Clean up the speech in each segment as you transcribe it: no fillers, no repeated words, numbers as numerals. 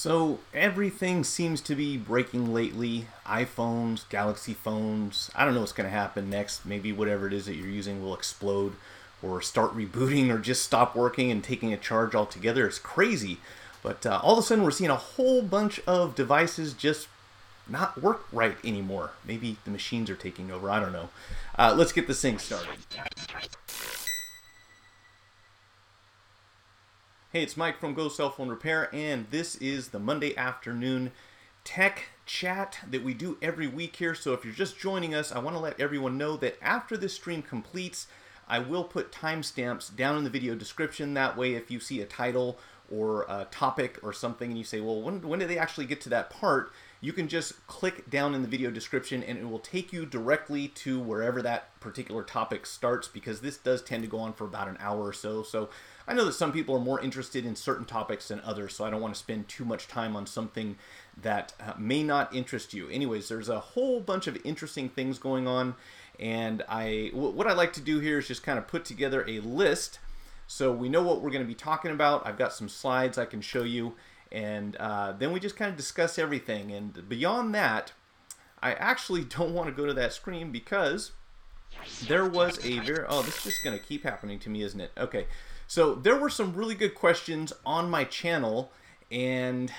So everything seems to be breaking lately. iPhones, Galaxy phones. I don't know what's going to happen next. Maybe whatever it is that you're using will explode or start rebooting or just stop working and taking a charge altogether. It's crazy. But all of a sudden we're seeing a whole bunch of devices just not work right anymore. Maybe the machines are taking over. I don't know. Let's get this thing started. Hey, it's Mike from Go Cell Phone Repair, and this is the Monday afternoon tech chat that we do every week here. So if you're just joining us, I want to let everyone know that after this stream completes, I will put timestamps down in the video description. That way, if you see a title or a topic or something and you say, well, when did they actually get to that part? You can just click down in the video description and it will take you directly to wherever that particular topic starts, because this does tend to go on for about an hour or so. So I know that some people are more interested in certain topics than others, so I don't want to spend too much time on something that may not interest you. Anyways, there's a whole bunch of interesting things going on, and what I like to do here is just kind of put together a list so we know what we're going to be talking about. I've got some slides I can show you, and then we just kind of discuss everything. And beyond that, I actually don't want to go to that screen because there was a this is just going to keep happening to me, isn't it? Okay. So there were some really good questions on my channel, and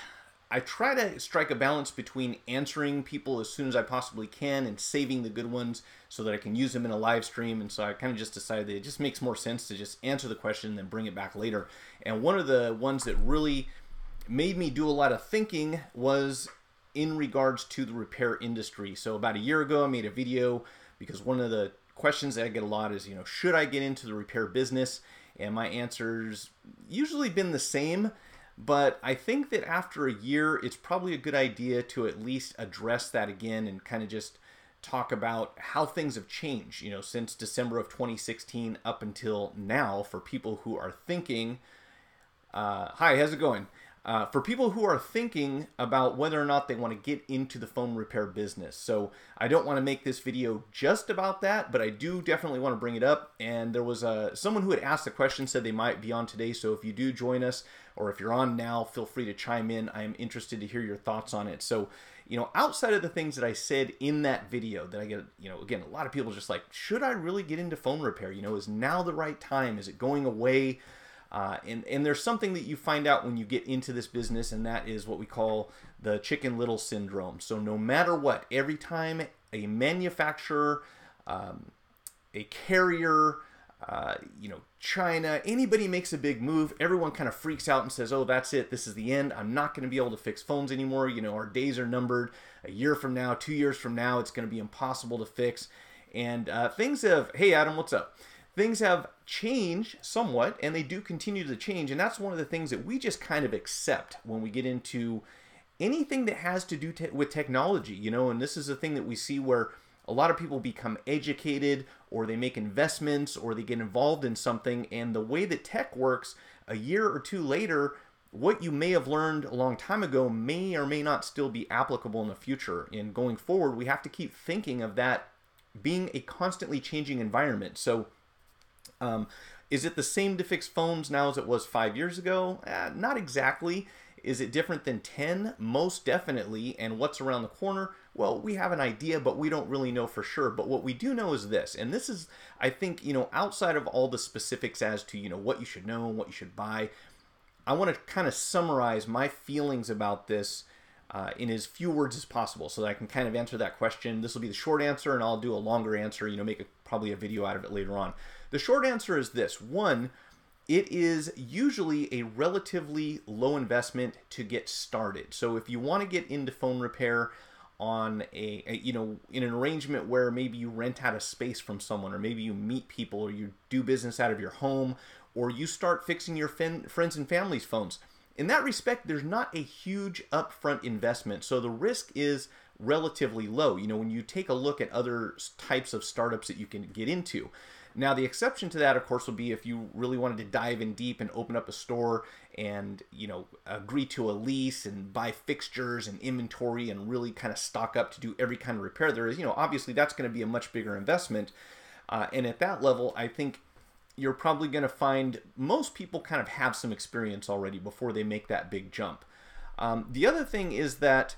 I try to strike a balance between answering people as soon as I possibly can and saving the good ones so that I can use them in a live stream. And so I kind of just decided that it just makes more sense to just answer the question and then bring it back later. And one of the ones that really made me do a lot of thinking was in regards to the repair industry. So about a year ago, I made a video because one of the questions that I get a lot is, should I get into the repair business? And my answer's usually been the same, but I think that after a year, it's probably a good idea to at least address that again and kind of just talk about how things have changed, since December of 2016 up until now for people who are thinking, hi, how's it going? For people who are thinking about whether or not they want to get into the phone repair business. So I don't want to make this video just about that, but I do definitely want to bring it up. And there was someone who had asked the question, said they might be on today. So if you do join us, or if you're on now, feel free to chime in. I am interested to hear your thoughts on it. So, outside of the things that I said in that video that I get, again, a lot of people just like, should I really get into phone repair? Is now the right time? Is it going away? And there's something that you find out when you get into this business, and that is what we call the Chicken Little syndrome. So no matter what, every time a manufacturer, a carrier, China, anybody makes a big move, everyone kind of freaks out and says, oh, that's it. This is the end. I'm not going to be able to fix phones anymore. Our days are numbered. A year from now, 2 years from now, it's going to be impossible to fix. And things have, hey, Adam, what's up? Things have changed somewhat, and they do continue to change, and that's one of the things that we just kind of accept when we get into anything that has to do with technology, and this is a thing that we see where a lot of people become educated, or they make investments, or they get involved in something, and the way that tech works, a year or two later, what you may have learned a long time ago may or may not still be applicable in the future. And going forward, we have to keep thinking of that being a constantly changing environment. So is it the same to fix phones now as it was 5 years ago? Not exactly. Is it different than 10? Most definitely. And what's around the corner? Well, we have an idea, but we don't really know for sure. But what we do know is this, and this is, I think, outside of all the specifics as to, what you should know and what you should buy, I want to kind of summarize my feelings about this in as few words as possible so that I can kind of answer that question. This will be the short answer, and I'll do a longer answer, make probably a video out of it later on. The short answer is this. One, it is usually a relatively low investment to get started. So if you want to get into phone repair on in an arrangement where maybe you rent out a space from someone, or maybe you meet people, or you do business out of your home, or you start fixing your friends and family's phones, in that respect, there's not a huge upfront investment. So the risk is relatively low, when you take a look at other types of startups that you can get into. Now, the exception to that, of course, will be if you really wanted to dive in deep and open up a store and, agree to a lease and buy fixtures and inventory and really kind of stock up to do every kind of repair there is, obviously that's going to be a much bigger investment. And at that level, I think you're probably going to find most people kind of have some experience already before they make that big jump. The other thing is that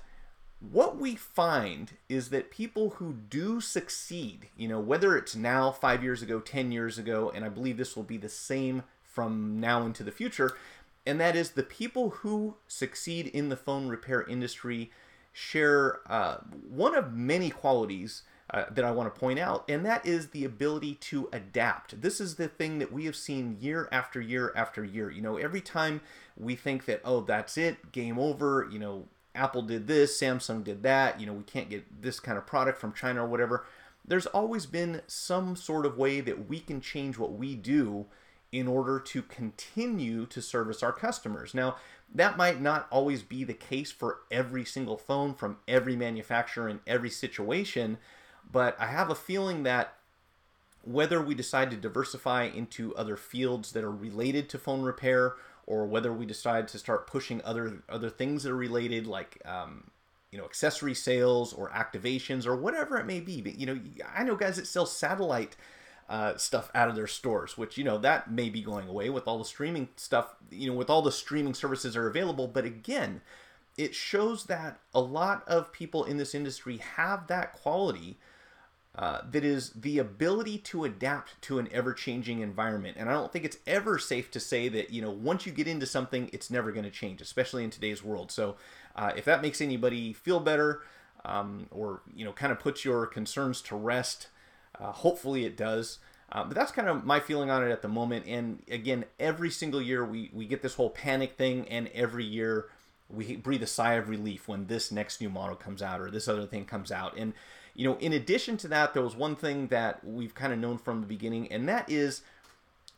what we find is that people who do succeed, whether it's now, 5 years ago, 10 years ago, and I believe this will be the same from now into the future, and that is the people who succeed in the phone repair industry share one of many qualities that I want to point out, and that is the ability to adapt. This is the thing that we have seen year after year after year. Every time we think that, oh, that's it, game over, Apple did this, Samsung did that, we can't get this kind of product from China or whatever. There's always been some sort of way that we can change what we do in order to continue to service our customers. Now, that might not always be the case for every single phone from every manufacturer in every situation, but I have a feeling that whether we decide to diversify into other fields that are related to phone repair, or whether we decide to start pushing other things that are related, like accessory sales or activations or whatever it may be. But I know guys that sell satellite stuff out of their stores, which that may be going away with all the streaming stuff, with all the streaming services are available. But again, it shows that a lot of people in this industry have that quality that is the ability to adapt to an ever-changing environment. And I don't think it's ever safe to say that, once you get into something, it's never going to change, especially in today's world. So if that makes anybody feel better, or, kind of puts your concerns to rest, hopefully it does. But that's kind of my feeling on it at the moment. And again, every single year we get this whole panic thing, and every year we breathe a sigh of relief when this next new model comes out or this other thing comes out. And in addition to that, there was one thing that we've kind of known from the beginning, and that is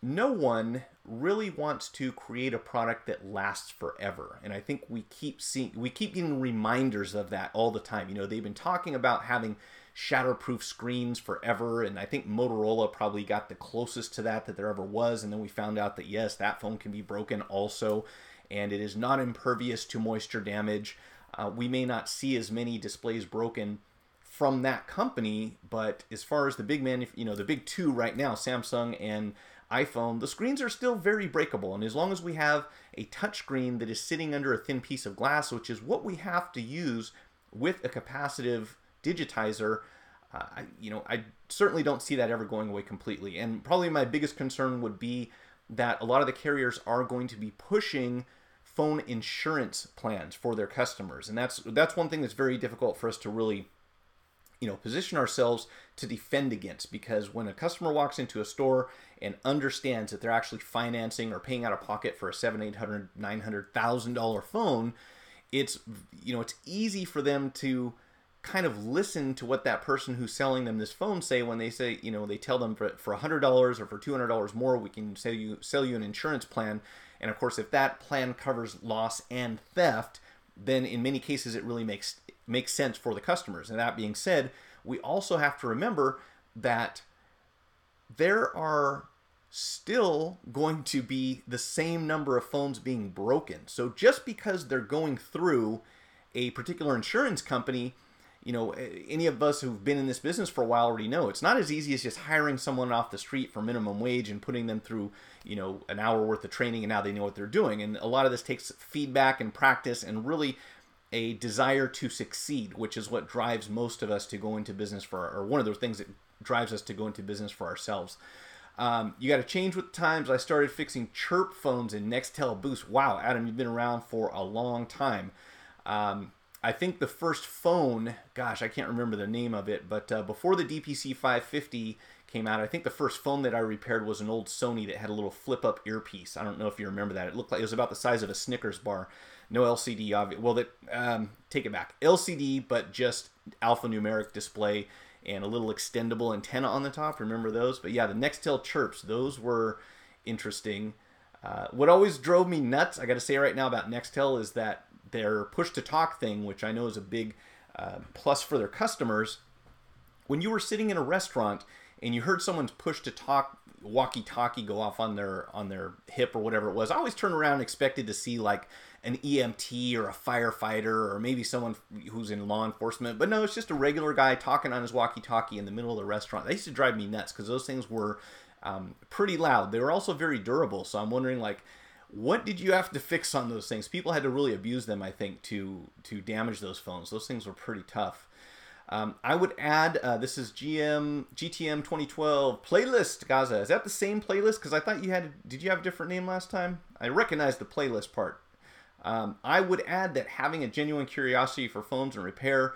no one really wants to create a product that lasts forever. And I think we keep getting reminders of that all the time. They've been talking about having shatterproof screens forever, and I think Motorola probably got the closest to that there ever was. And then we found out that yes, that phone can be broken also, and it is not impervious to moisture damage. We may not see as many displays broken from that company, but as far as the big the big two right now, Samsung and iPhone, the screens are still very breakable. And as long as we have a touchscreen that is sitting under a thin piece of glass, which is what we have to use with a capacitive digitizer, I certainly don't see that ever going away completely. And probably my biggest concern would be that a lot of the carriers are going to be pushing phone insurance plans for their customers, and that's one thing that's very difficult for us to really position ourselves to defend against, because when a customer walks into a store and understands that they're actually financing or paying out of pocket for a $700,000, $800,000, $900,000 phone, it's easy for them to kind of listen to what that person who's selling them this phone say when they say, they tell them for $100 or for $200 more, we can sell you an insurance plan. And of course, if that plan covers loss and theft, then in many cases it really makes sense for the customers. And that being said, we also have to remember that there are still going to be the same number of phones being broken. So just because they're going through a particular insurance company, any of us who've been in this business for a while already know it's not as easy as just hiring someone off the street for minimum wage and putting them through, an hour worth of training, and now they know what they're doing. And a lot of this takes feedback and practice and really a desire to succeed, which is what drives most of us to go into business or one of the things that drives us to go into business for ourselves. You got to change with the times. I started fixing chirp phones in Nextel Boost. Wow, Adam, you've been around for a long time. I think the first phone, gosh, I can't remember the name of it, but before the DPC 550 came out, I think the first phone that I repaired was an old Sony that had a little flip-up earpiece. I don't know if you remember that. It looked like it was about the size of a Snickers bar. No LCD, take it back. LCD, but just alphanumeric display and a little extendable antenna on the top. Remember those? But yeah, the Nextel chirps, those were interesting. What always drove me nuts, I got to say right now about Nextel, is that their push-to-talk thing, which I know is a big plus for their customers. When you were sitting in a restaurant and you heard someone's push-to-talk walkie-talkie go off on their hip or whatever it was, I always turned around and expected to see like an EMT or a firefighter or maybe someone who's in law enforcement. But no, it's just a regular guy talking on his walkie-talkie in the middle of the restaurant. They used to drive me nuts because those things were pretty loud. They were also very durable. So I'm wondering, like, What did you have to fix on those things? People had to really abuse them, I think, to damage those phones. Those things were pretty tough. I would add, this is GTM 2012 playlist, Gaza. Is that the same playlist? Because I thought did you have a different name last time? I recognize the playlist part. I would add that having a genuine curiosity for phones and repair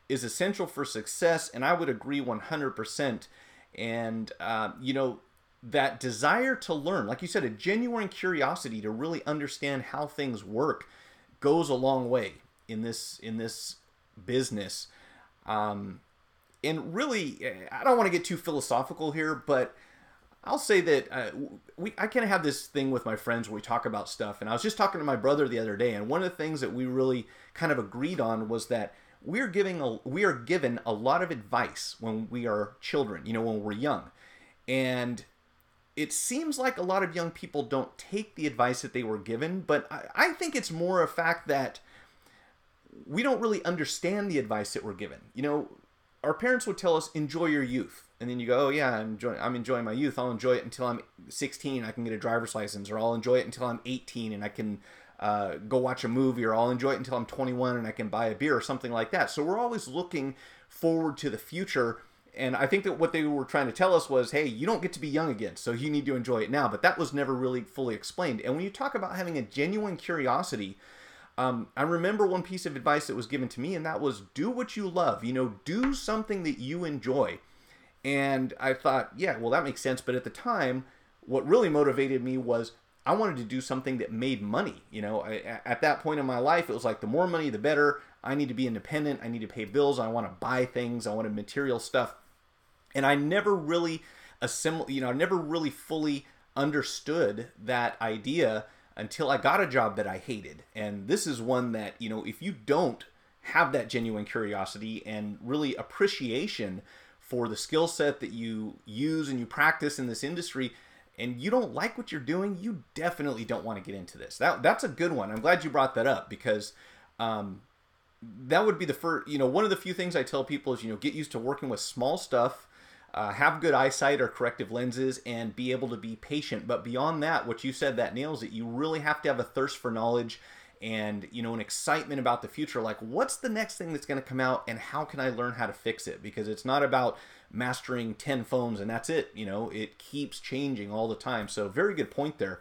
is essential for success, and I would agree 100%. And, that desire to learn, like you said, a genuine curiosity to really understand how things work goes a long way in this business. And really, I don't want to get too philosophical here, but I'll say that I kind of have this thing with my friends where we talk about stuff. And I was just talking to my brother the other day, and one of the things that we really kind of agreed on was that we are given a lot of advice when we are children, when we're young. And it seems like a lot of young people don't take the advice that they were given, but I think it's more a fact that we don't really understand the advice that we're given. Our parents would tell us, enjoy your youth. And then you go, oh yeah, I'm enjoying my youth. I'll enjoy it until I'm 16, I can get a driver's license, or I'll enjoy it until I'm 18 and I can go watch a movie, or I'll enjoy it until I'm 21 and I can buy a beer, or something like that. So we're always looking forward to the future. And I think that what they were trying to tell us was, hey, you don't get to be young again, so you need to enjoy it now. But that was never really fully explained. And when you talk about having a genuine curiosity, I remember one piece of advice that was given to me, and that was do what you love. Do something that you enjoy. And I thought, yeah, well, that makes sense. But at the time, what really motivated me was I wanted to do something that made money. At that point in my life, it was like the more money, the better. I need to be independent. I need to pay bills. I want to buy things. I wanted material stuff. And I never really I never really fully understood that idea until I got a job that I hated. And this is one that, if you don't have that genuine curiosity and really appreciation for the skill set that you use and you practice in this industry, and you don't like what you're doing, you definitely don't want to get into this. That's a good one. I'm glad you brought that up, because that would be the first, one of the few things I tell people is, get used to working with small stuff, have good eyesight or corrective lenses, and be able to be patient. But beyond that, what you said, that nails it. You really have to have a thirst for knowledge and, an excitement about the future. Like, what's the next thing that's going to come out, and how can I learn how to fix it? Because it's not about mastering 10 phones and that's it. It keeps changing all the time. So very good point there.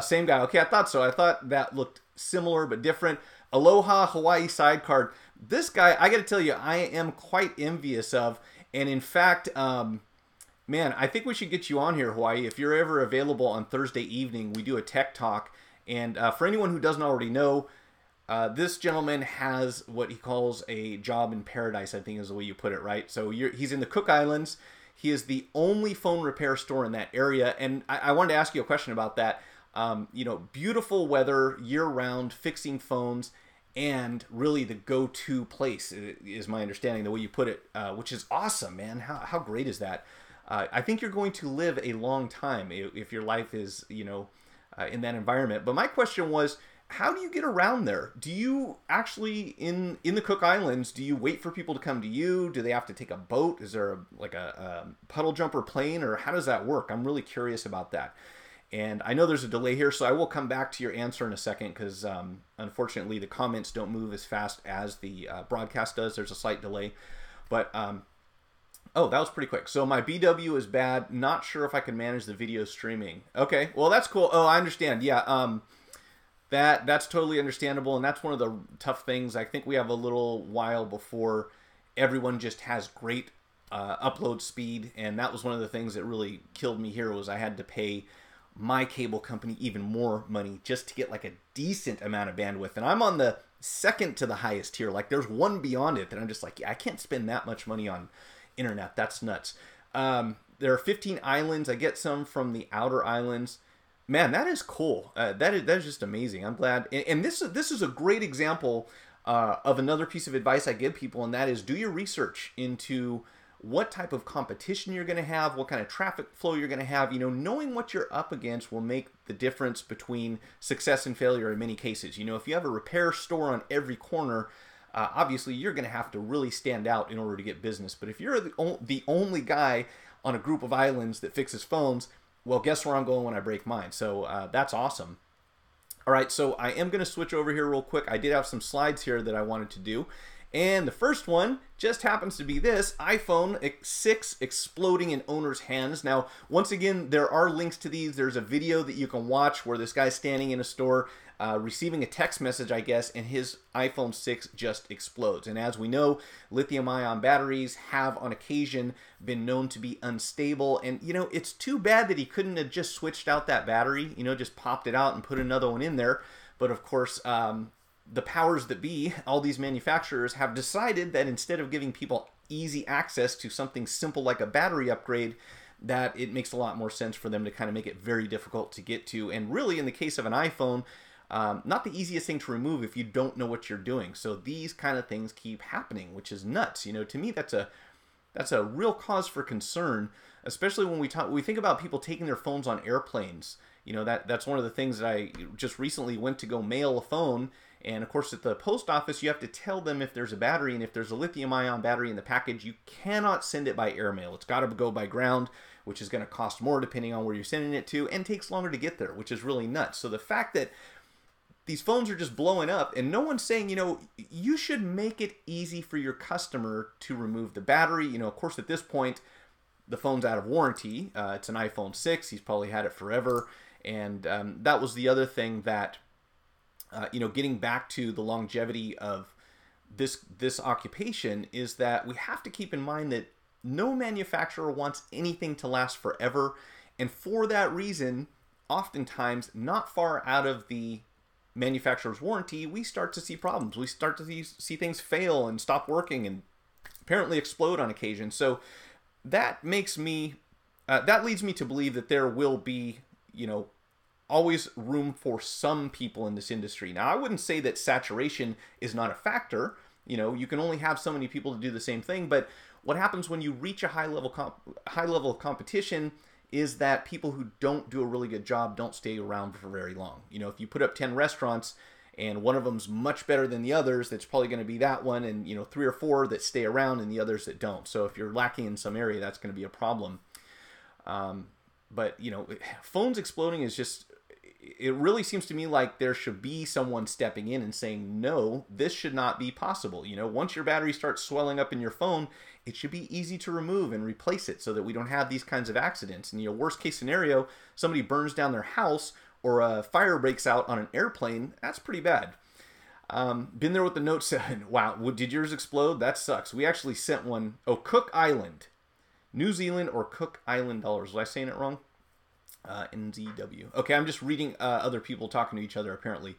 Same guy. Okay, I thought so. I thought that looked similar but different. Aloha Hawaii Sidecar. This guy, I got to tell you, I am quite envious of. And in fact, man, I think we should get you on here, Hawaii. If you're ever available on Thursday evening, we do a tech talk. And for anyone who doesn't already know, this gentleman has what he calls a job in paradise, I think is the way you put it, right? So he's in the Cook Islands. He is the only phone repair store in that area. And I wanted to ask you a question about that. Beautiful weather year-round, fixing phones, and really the go-to place is my understanding, the way you put it, which is awesome, man. How great is that? I think you're going to live a long time if your life is, in that environment. But my question was, how do you get around there? Do you actually, in the Cook Islands, do you wait for people to come to you? Do they have to take a boat? Is there a puddle jumper plane, or how does that work? I'm really curious about that. And I know there's a delay here, so I will come back to your answer in a second, because unfortunately the comments don't move as fast as the broadcast does. There's a slight delay. But, oh, that was pretty quick. So my BW is bad. Not sure if I can manage the video streaming. Okay, well, that's cool. Oh, I understand. Yeah, that's totally understandable, and that's one of the tough things. I think we have a little while before everyone just has great upload speed, and that was one of the things that really killed me here, was I had to pay my cable company even more money just to get like a decent amount of bandwidth. And I'm on the second to the highest tier. Like, there's one beyond it that I'm just like, yeah, I can't spend that much money on internet. That's nuts. There are 15 islands. I get some from the outer islands. Man, that is cool. That is just amazing. I'm glad. And this is a great example of another piece of advice I give people, and that is do your research into what type of competition you're going to have, what kind of traffic flow you're going to have. Knowing what you're up against will make the difference between success and failure in many cases. If you have a repair store on every corner, obviously you're going to have to really stand out in order to get business. But if you're the only guy on a group of islands that fixes phones, well, guess where I'm going when I break mine. So that's awesome. All right, so I am going to switch over here real quick. I did have some slides here that I wanted to do. And the first one just happens to be this iPhone 6 exploding in owner's hands. Now, once again, there are links to these. There's a video that you can watch where this guy's standing in a store receiving a text message, I guess, and his iPhone 6 just explodes. And as we know, lithium-ion batteries have on occasion been known to be unstable. And, you know, it's too bad that he couldn't have just switched out that battery, you know, just popped it out and put another one in there. But of course, the powers that be, all these manufacturers, have decided that instead of giving people easy access to something simple like a battery upgrade, that it makes a lot more sense for them to kind of make it very difficult to get to. And really, in the case of an iPhone, not the easiest thing to remove if you don't know what you're doing. So these kind of things keep happening, which is nuts. You know, to me, that's a real cause for concern, especially when we think about people taking their phones on airplanes. You know, that's one of the things that I just recently went to go mail a phone. And of course, at the post office, you have to tell them if there's a battery, and if there's a lithium-ion battery in the package, you cannot send it by airmail. It's got to go by ground, which is going to cost more depending on where you're sending it to, and takes longer to get there, which is really nuts. So the fact that these phones are just blowing up, and no one's saying, you know, you should make it easy for your customer to remove the battery. You know, of course, at this point, the phone's out of warranty. It's an iPhone 6. He's probably had it forever. And that was the other thing that, you know, getting back to the longevity of this occupation, is that we have to keep in mind that no manufacturer wants anything to last forever. And for that reason, oftentimes, not far out of the manufacturer's warranty, we start to see problems. We start to see things fail and stop working and apparently explode on occasion. So that makes me, that leads me to believe that there will be, you know, always room for some people in this industry. Now, I wouldn't say that saturation is not a factor. You know, you can only have so many people to do the same thing. But what happens when you reach a high level of competition is that people who don't do a really good job don't stay around for very long. You know, if you put up 10 restaurants and one of them's much better than the others, that's probably going to be that one, and, you know, 3 or 4 that stay around and the others that don't. So if you're lacking in some area, that's going to be a problem. But, you know, phones exploding is just, it really seems to me like there should be someone stepping in and saying, no, this should not be possible. You know, once your battery starts swelling up in your phone, it should be easy to remove and replace it so that we don't have these kinds of accidents. And, you know, worst case scenario, somebody burns down their house or a fire breaks out on an airplane. That's pretty bad. Been there with the Note 7. Wow, did yours explode? That sucks. We actually sent one. Oh, Cook Island. New Zealand or Cook Island dollars. Was I saying it wrong? NZW. Okay, I'm just reading other people talking to each other, apparently.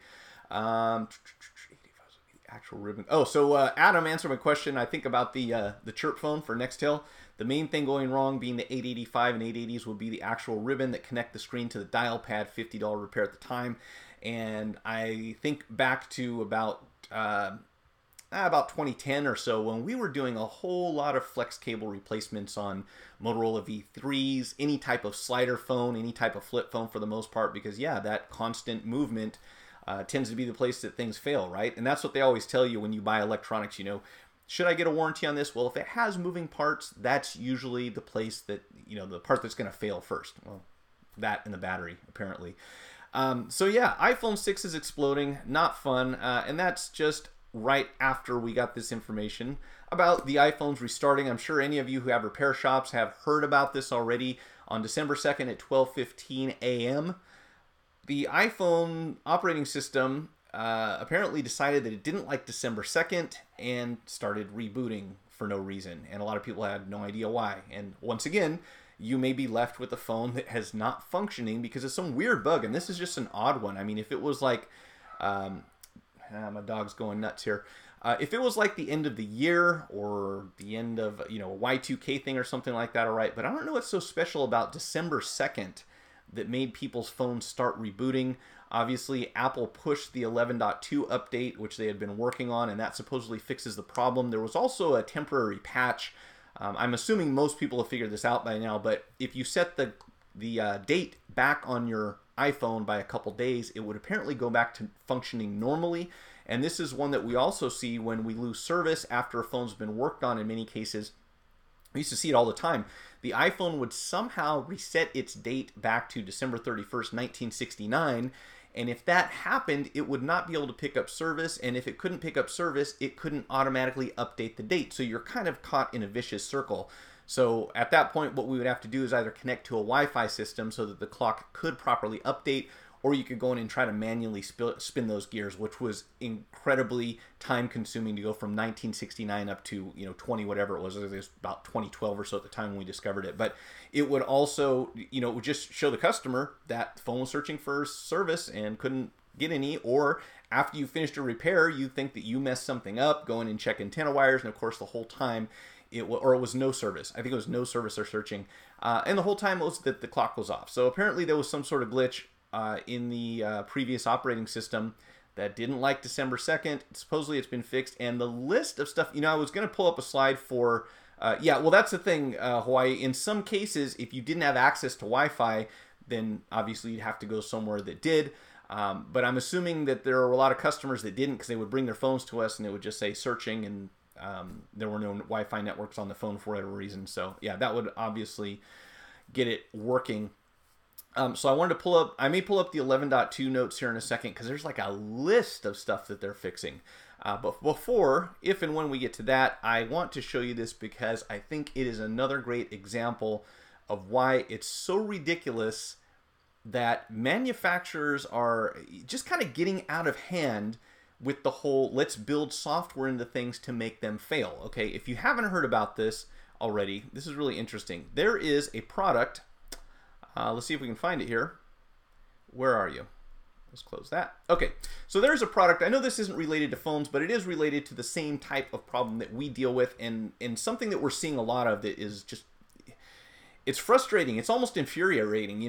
Actual ribbon. Oh, so Adam answered my question, I think, about the chirp phone for Nextel. The main thing going wrong being the 885 and 880s would be the actual ribbon that connect the screen to the dial pad, $50 repair at the time. And I think back to about 2010 or so, when we were doing a whole lot of flex cable replacements on Motorola V3s, any type of slider phone, any type of flip phone for the most part, because yeah, that constant movement tends to be the place that things fail, right? And that's what they always tell you when you buy electronics, you know, should I get a warranty on this? Well, if it has moving parts, that's usually the place that, you know, the part that's going to fail first. Well, that and the battery, apparently. So yeah, iPhone 6 is exploding, not fun, and that's just right after we got this information about the iPhones restarting. I'm sure any of you who have repair shops have heard about this already. On December 2nd at 12:15 a.m., the iPhone operating system apparently decided that it didn't like December 2nd and started rebooting for no reason. And a lot of people had no idea why. And once again, you may be left with a phone that has not functioning because of some weird bug. And this is just an odd one. I mean, if it was like... my dog's going nuts here. If it was like the end of the year or the end of, you know, a Y2K thing or something like that, all right. But I don't know what's so special about December 2nd that made people's phones start rebooting. Obviously, Apple pushed the 11.2 update, which they had been working on, and that supposedly fixes the problem. There was also a temporary patch. I'm assuming most people have figured this out by now, but if you set the date back on your iPhone by a couple days, it would apparently go back to functioning normally. And this is one that we also see when we lose service after a phone's been worked on in many cases. We used to see it all the time. The iPhone would somehow reset its date back to December 31st, 1969, And if that happened, it would not be able to pick up service. And if it couldn't pick up service, it couldn't automatically update the date. So you're kind of caught in a vicious circle. So at that point, what we would have to do is either connect to a Wi-Fi system so that the clock could properly update, or you could go in and try to manually spin those gears, which was incredibly time consuming to go from 1969 up to 20 whatever it was. It was about 2012 or so at the time when we discovered it. But it would also it would just show the customer that the phone was searching for service and couldn't get any, or after you finished a repair, you think that you messed something up, go in and check antenna wires, and of course the whole time it was no service. I think it was no service or searching, and the whole time it was that the clock was off. So apparently there was some sort of glitch in the previous operating system that didn't like December 2nd. Supposedly it's been fixed, and the list of stuff, I was going to pull up a slide for, well, that's the thing, Hawaii. In some cases, if you didn't have access to Wi-Fi, then obviously you'd have to go somewhere that did. But I'm assuming that there are a lot of customers that didn't, because they would bring their phones to us and it would just say searching, and there were no Wi-Fi networks on the phone for whatever reason. So yeah, that would obviously get it working. So I wanted to I may pull up the 11.2 notes here in a second, because there's like a list of stuff that they're fixing. But before, if and when we get to that, I want to show you this because I think it is another great example of why it's so ridiculous that manufacturers are just kind of getting out of hand with the whole let's build software into things to make them fail. Okay, if you haven't heard about this already, this is really interesting. There is a product. Let's see if we can find it here. Where are you? Let's close that. Okay, so there's a product. I know this isn't related to phones, but it is related to the same type of problem that we deal with, and something that we're seeing a lot of that is just, it's frustrating. It's almost infuriating,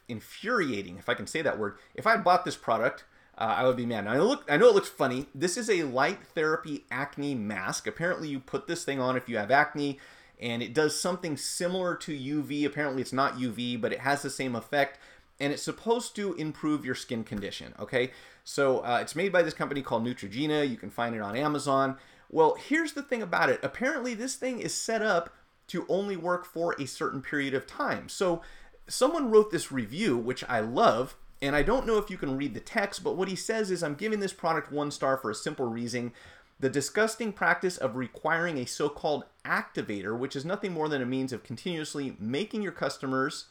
infuriating, if I can say that word. If I bought this product, I would be mad. Now, I know it looks funny. This is a light therapy acne mask. Apparently, you put this thing on if you have acne, and it does something similar to UV. Apparently, it's not UV, but it has the same effect, and it's supposed to improve your skin condition, okay? So it's made by this company called Neutrogena. You can find it on Amazon. Well, here's the thing about it. Apparently, this thing is set up to only work for a certain period of time. So someone wrote this review, which I love, and I don't know if you can read the text, but what he says is, I'm giving this product 1 star for a simple reason. The disgusting practice of requiring a so-called activator, which is nothing more than a means of continuously milking your customers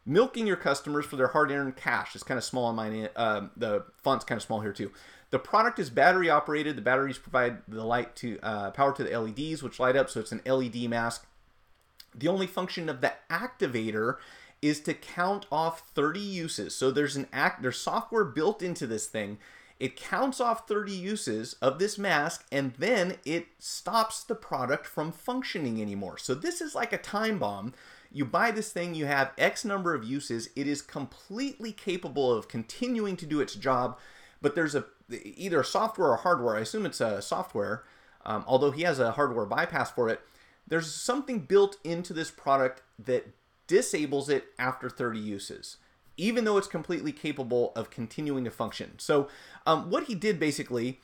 for their hard-earned cash. It's kind of small on mine. The font's kind of small here too. The product is battery operated. The batteries provide the light to power to the LEDs, which light up, so it's an LED mask. The only function of the activator is to count off 30 uses. So there's software built into this thing. It counts off 30 uses of this mask, and then it stops the product from functioning anymore. So this is like a time bomb. You buy this thing, you have X number of uses. It is completely capable of continuing to do its job, but there's either software or hardware. I assume it's a software, although he has a hardware bypass for it. There's something built into this product that disables it after 30 uses, even though it's completely capable of continuing to function. So what he did basically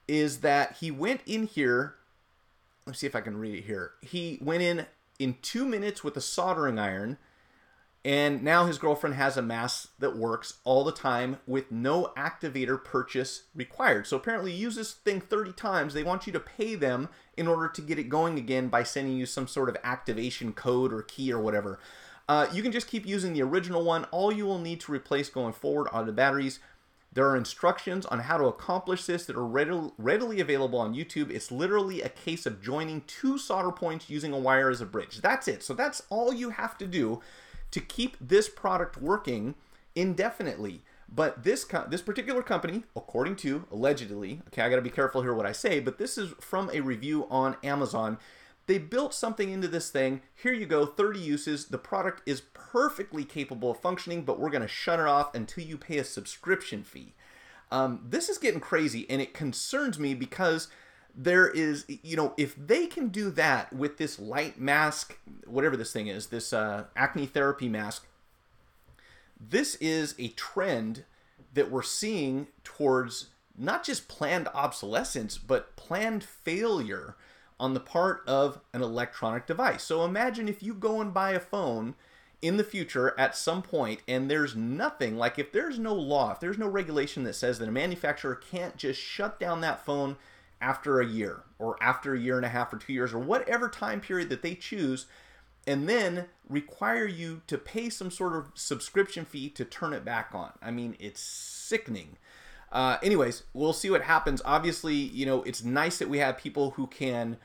is that he went in here. Let's see if I can read it here. He went in 2 minutes with a soldering iron, and now his girlfriend has a mask that works all the time with no activator purchase required. So apparently you use this thing 30 times. They want you to pay them in order to get it going again by sending you some sort of activation code or key or whatever. You can just keep using the original one. All you will need to replace going forward are the batteries. There are instructions on how to accomplish this that are readily available on YouTube. It's literally a case of joining 2 solder points using a wire as a bridge. That's it. So that's all you have to do to keep this product working indefinitely. But this particular company, according to, allegedly, okay, I got to be careful here what I say, but this is from a review on Amazon. They built something into this thing. Here you go, 30 uses. The product is perfectly capable of functioning, but we're going to shut it off until you pay a subscription fee. This is getting crazy, and it concerns me because there is, if they can do that with this light mask, whatever this thing is, this acne therapy mask, this is a trend that we're seeing towards not just planned obsolescence, but planned failure on the part of an electronic device. So imagine if you go and buy a phone in the future at some point, and there's nothing, like if there's no law, if there's no regulation that says that a manufacturer can't just shut down that phone after a year or after a year and a half or 2 years or whatever time period that they choose, and then require you to pay some sort of subscription fee to turn it back on. I mean, it's sickening. Anyways, we'll see what happens. Obviously, you know, it's nice that we have people who can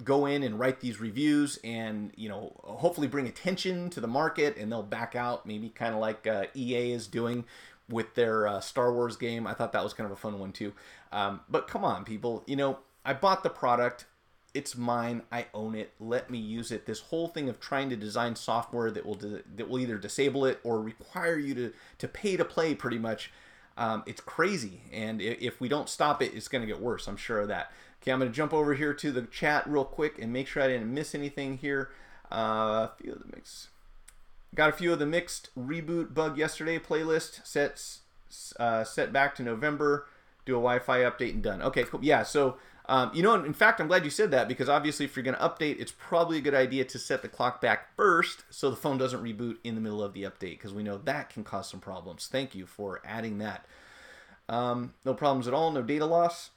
go in and write these reviews and, you know, hopefully bring attention to the market, and they'll back out, maybe kind of like EA is doing with their Star Wars game. I thought that was kind of a fun one too. But come on, people, you know, I bought the product. It's mine. I own it. Let me use it. This whole thing of trying to design software that will either disable it or require you to pay to play, pretty much, it's crazy. And if we don't stop it, it's going to get worse. I'm sure of that. Okay, I'm going to jump over here to the chat real quick and make sure I didn't miss anything here. Got a few of the mixed reboot bug yesterday playlist set back to November. Do a Wi-Fi update and done. Okay, cool. Yeah, so you know, in fact, I'm glad you said that, because obviously if you're going to update, it's probably a good idea to set the clock back first so the phone doesn't reboot in the middle of the update, because we know that can cause some problems. Thank you for adding that. No problems at all. No data loss.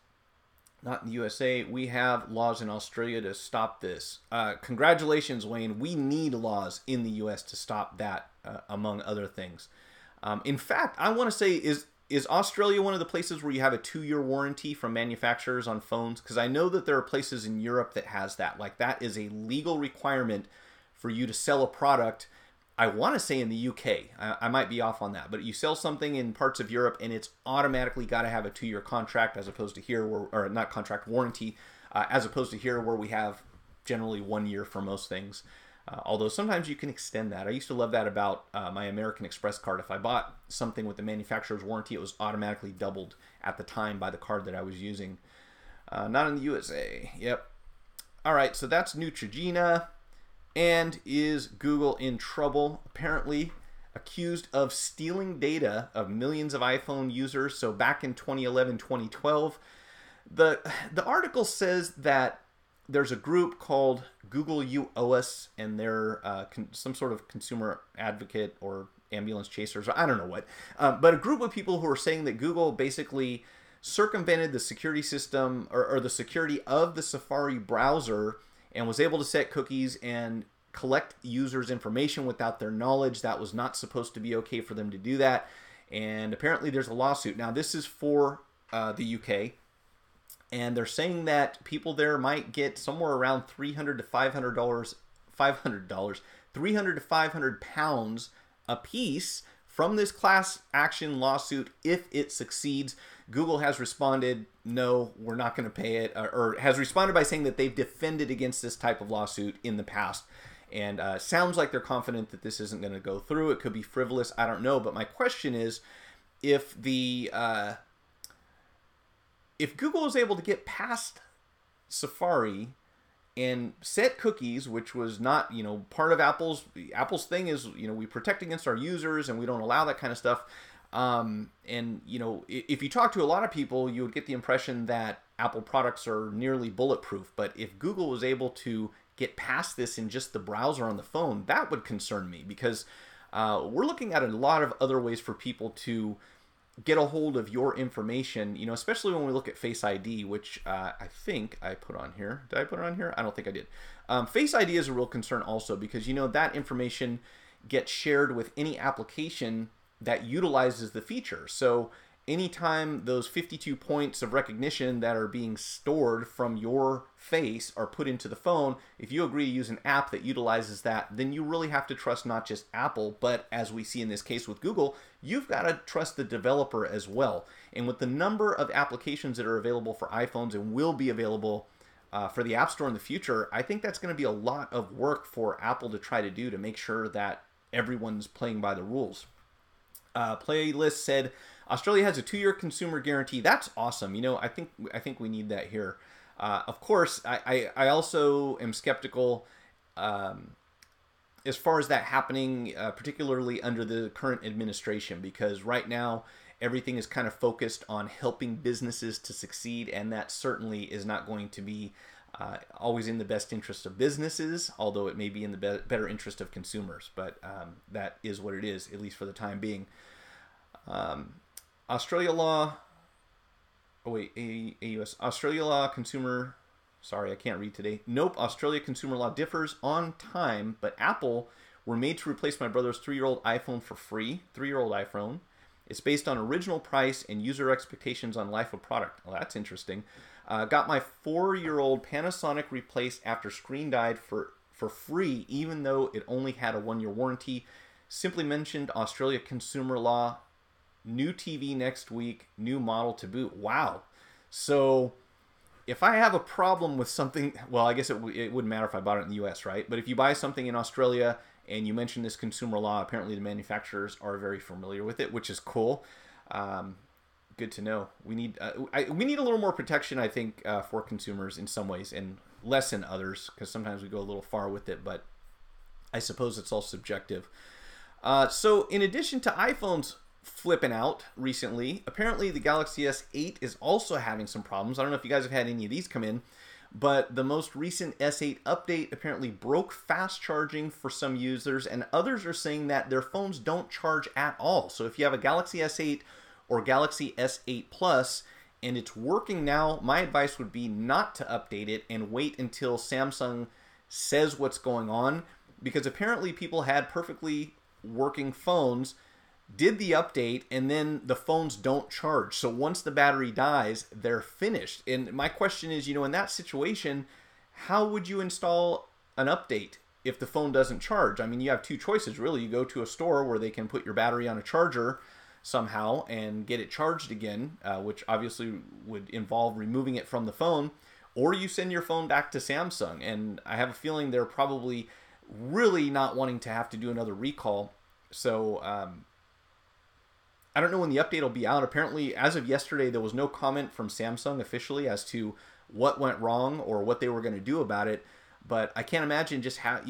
Not in the USA. We have laws in Australia to stop this. Congratulations, Wayne. We need laws in the US to stop that, among other things. In fact, I want to say, is Australia one of the places where you have a 2-year warranty from manufacturers on phones? Because I know that there are places in Europe that has that. Like, that is a legal requirement for you to sell a product. I want to say in the UK. I might be off on that. But you sell something in parts of Europe, and it's automatically got to have a 2-year contract, as opposed to here, or not contract, warranty, as opposed to here where we have generally 1 year for most things. Although sometimes you can extend that. I used to love that about my American Express card. If I bought something with the manufacturer's warranty, it was automatically doubled at the time by the card that I was using. Not in the USA. Yep. All right, so that's Neutrogena. And is Google in trouble? Apparently accused of stealing data of millions of iPhone users. So back in 2011, 2012, the article says that there's a group called Google You Owe Us, and they're some sort of consumer advocate or ambulance chasers, or I don't know what. But a group of people who are saying that Google basically circumvented the security system or the security of the Safari browser, and was able to set cookies and collect users' information without their knowledge. That was not supposed to be okay for them to do that. And apparently there's a lawsuit. Now, this is for the UK. And they're saying that people there might get somewhere around $300 to $500, $300 to 500 pounds a piece from this class action lawsuit if it succeeds. Google has responded, no, we're not going to pay it, or has responded by saying that they've defended against this type of lawsuit in the past. And sounds like they're confident that this isn't going to go through. It could be frivolous. I don't know. But my question is, if Google is able to get past Safari and set cookies, which was not, you know, part of Apple's thing is, you know, we protect against our users and we don't allow that kind of stuff. And, you know, if you talk to a lot of people, you would get the impression that Apple products are nearly bulletproof. But if Google was able to get past this in just the browser on the phone, that would concern me, because we're looking at a lot of other ways for people to get a hold of your information, you know, especially when we look at Face ID, which I think I put on here. Did I put it on here? I don't think I did. Face ID is a real concern also, because, you know, that information gets shared with any application that utilizes the feature. So anytime those 52 points of recognition that are being stored from your face are put into the phone, if you agree to use an app that utilizes that, then you really have to trust not just Apple, but as we see in this case with Google, you've got to trust the developer as well. And with the number of applications that are available for iPhones and will be available for the App Store in the future, I think that's going to be a lot of work for Apple to try to do to make sure that everyone's playing by the rules. Playlist said Australia has a 2-year consumer guarantee. That's awesome. You know, I think we need that here. Of course, I also am skeptical as far as that happening, particularly under the current administration, because right now everything is kind of focused on helping businesses to succeed, and that certainly is not going to be always in the best interest of businesses, although it may be in the better interest of consumers. But that is what it is, at least for the time being. Australia law. Oh wait, AUS Australia law consumer. Sorry, I can't read today. Nope, Australia consumer law differs on time, but Apple were made to replace my brother's 3-year-old iPhone for free. 3-year-old iPhone. It's based on original price and user expectations on life of product. Well, that's interesting. Got my 4-year-old Panasonic replaced after screen died for free, even though it only had a 1-year warranty. Simply mentioned Australia consumer law. New TV next week. New model to boot. Wow. So if I have a problem with something, well, I guess it wouldn't matter if I bought it in the US, right? But if you buy something in Australia and you mention this consumer law, apparently the manufacturers are very familiar with it, which is cool. Good to know. We need a little more protection, I think, for consumers in some ways, and less in others, because sometimes we go a little far with it. But I suppose it's all subjective. So in addition to iPhones flipping out recently, apparently the Galaxy S8 is also having some problems. I don't know if you guys have had any of these come in, but the most recent S8 update apparently broke fast charging for some users, and others are saying that their phones don't charge at all. So if you have a Galaxy S8 or Galaxy S8 Plus and it's working now, my advice would be not to update it and wait until Samsung says what's going on, because apparently people had perfectly working phones, did the update, and then the phones don't charge. So once the battery dies, they're finished. And my question is, in that situation, how would you install an update if the phone doesn't charge? I mean, you have two choices, really. You go to a store where they can put your battery on a charger somehow and get it charged again, which obviously would involve removing it from the phone, or you send your phone back to Samsung. And I have a feeling they're probably really not wanting to have to do another recall. So I don't know when the update will be out. Apparently, as of yesterday, there was no comment from Samsung officially as to what went wrong or what they were going to do about it. But I can't imagine just how,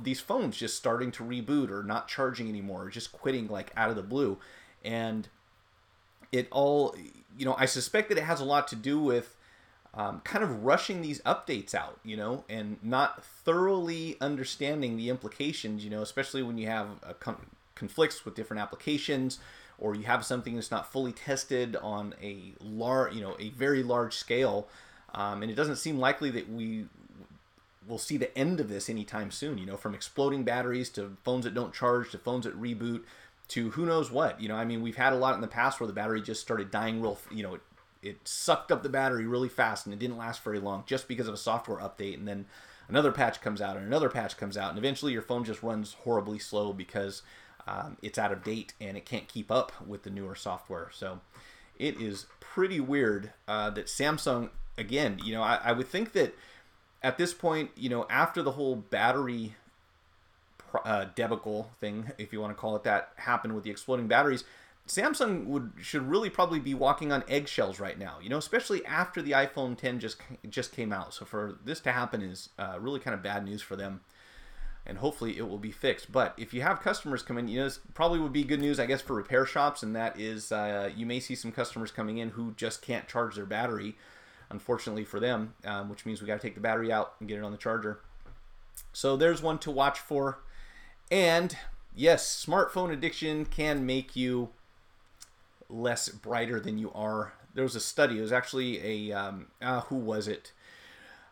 these phones just starting to reboot or not charging anymore, or just quitting like out of the blue. And it all, I suspect that it has a lot to do with kind of rushing these updates out, and not thoroughly understanding the implications, especially when you have conflicts with different applications, or you have something that's not fully tested on a very large scale, and it doesn't seem likely that we will see the end of this anytime soon. From exploding batteries to phones that don't charge to phones that reboot to who knows what. I mean, we've had a lot in the past where the battery just started dying it sucked up the battery really fast and it didn't last very long just because of a software update, and then another patch comes out and another patch comes out, and eventually your phone just runs horribly slow because it's out of date and it can't keep up with the newer software. So it is pretty weird that Samsung, again, I would think that at this point, after the whole battery debacle thing, if you want to call it that, happened with the exploding batteries, Samsung should really probably be walking on eggshells right now, especially after the iPhone 10 just came out. So for this to happen is really kind of bad news for them. And hopefully it will be fixed. But if you have customers come in, this probably would be good news, I guess, for repair shops. And that is you may see some customers coming in who just can't charge their battery, unfortunately for them, which means we got to take the battery out and get it on the charger. So there's one to watch for. And yes, smartphone addiction can make you less brighter than you are. There was a study. It was actually a, who was it?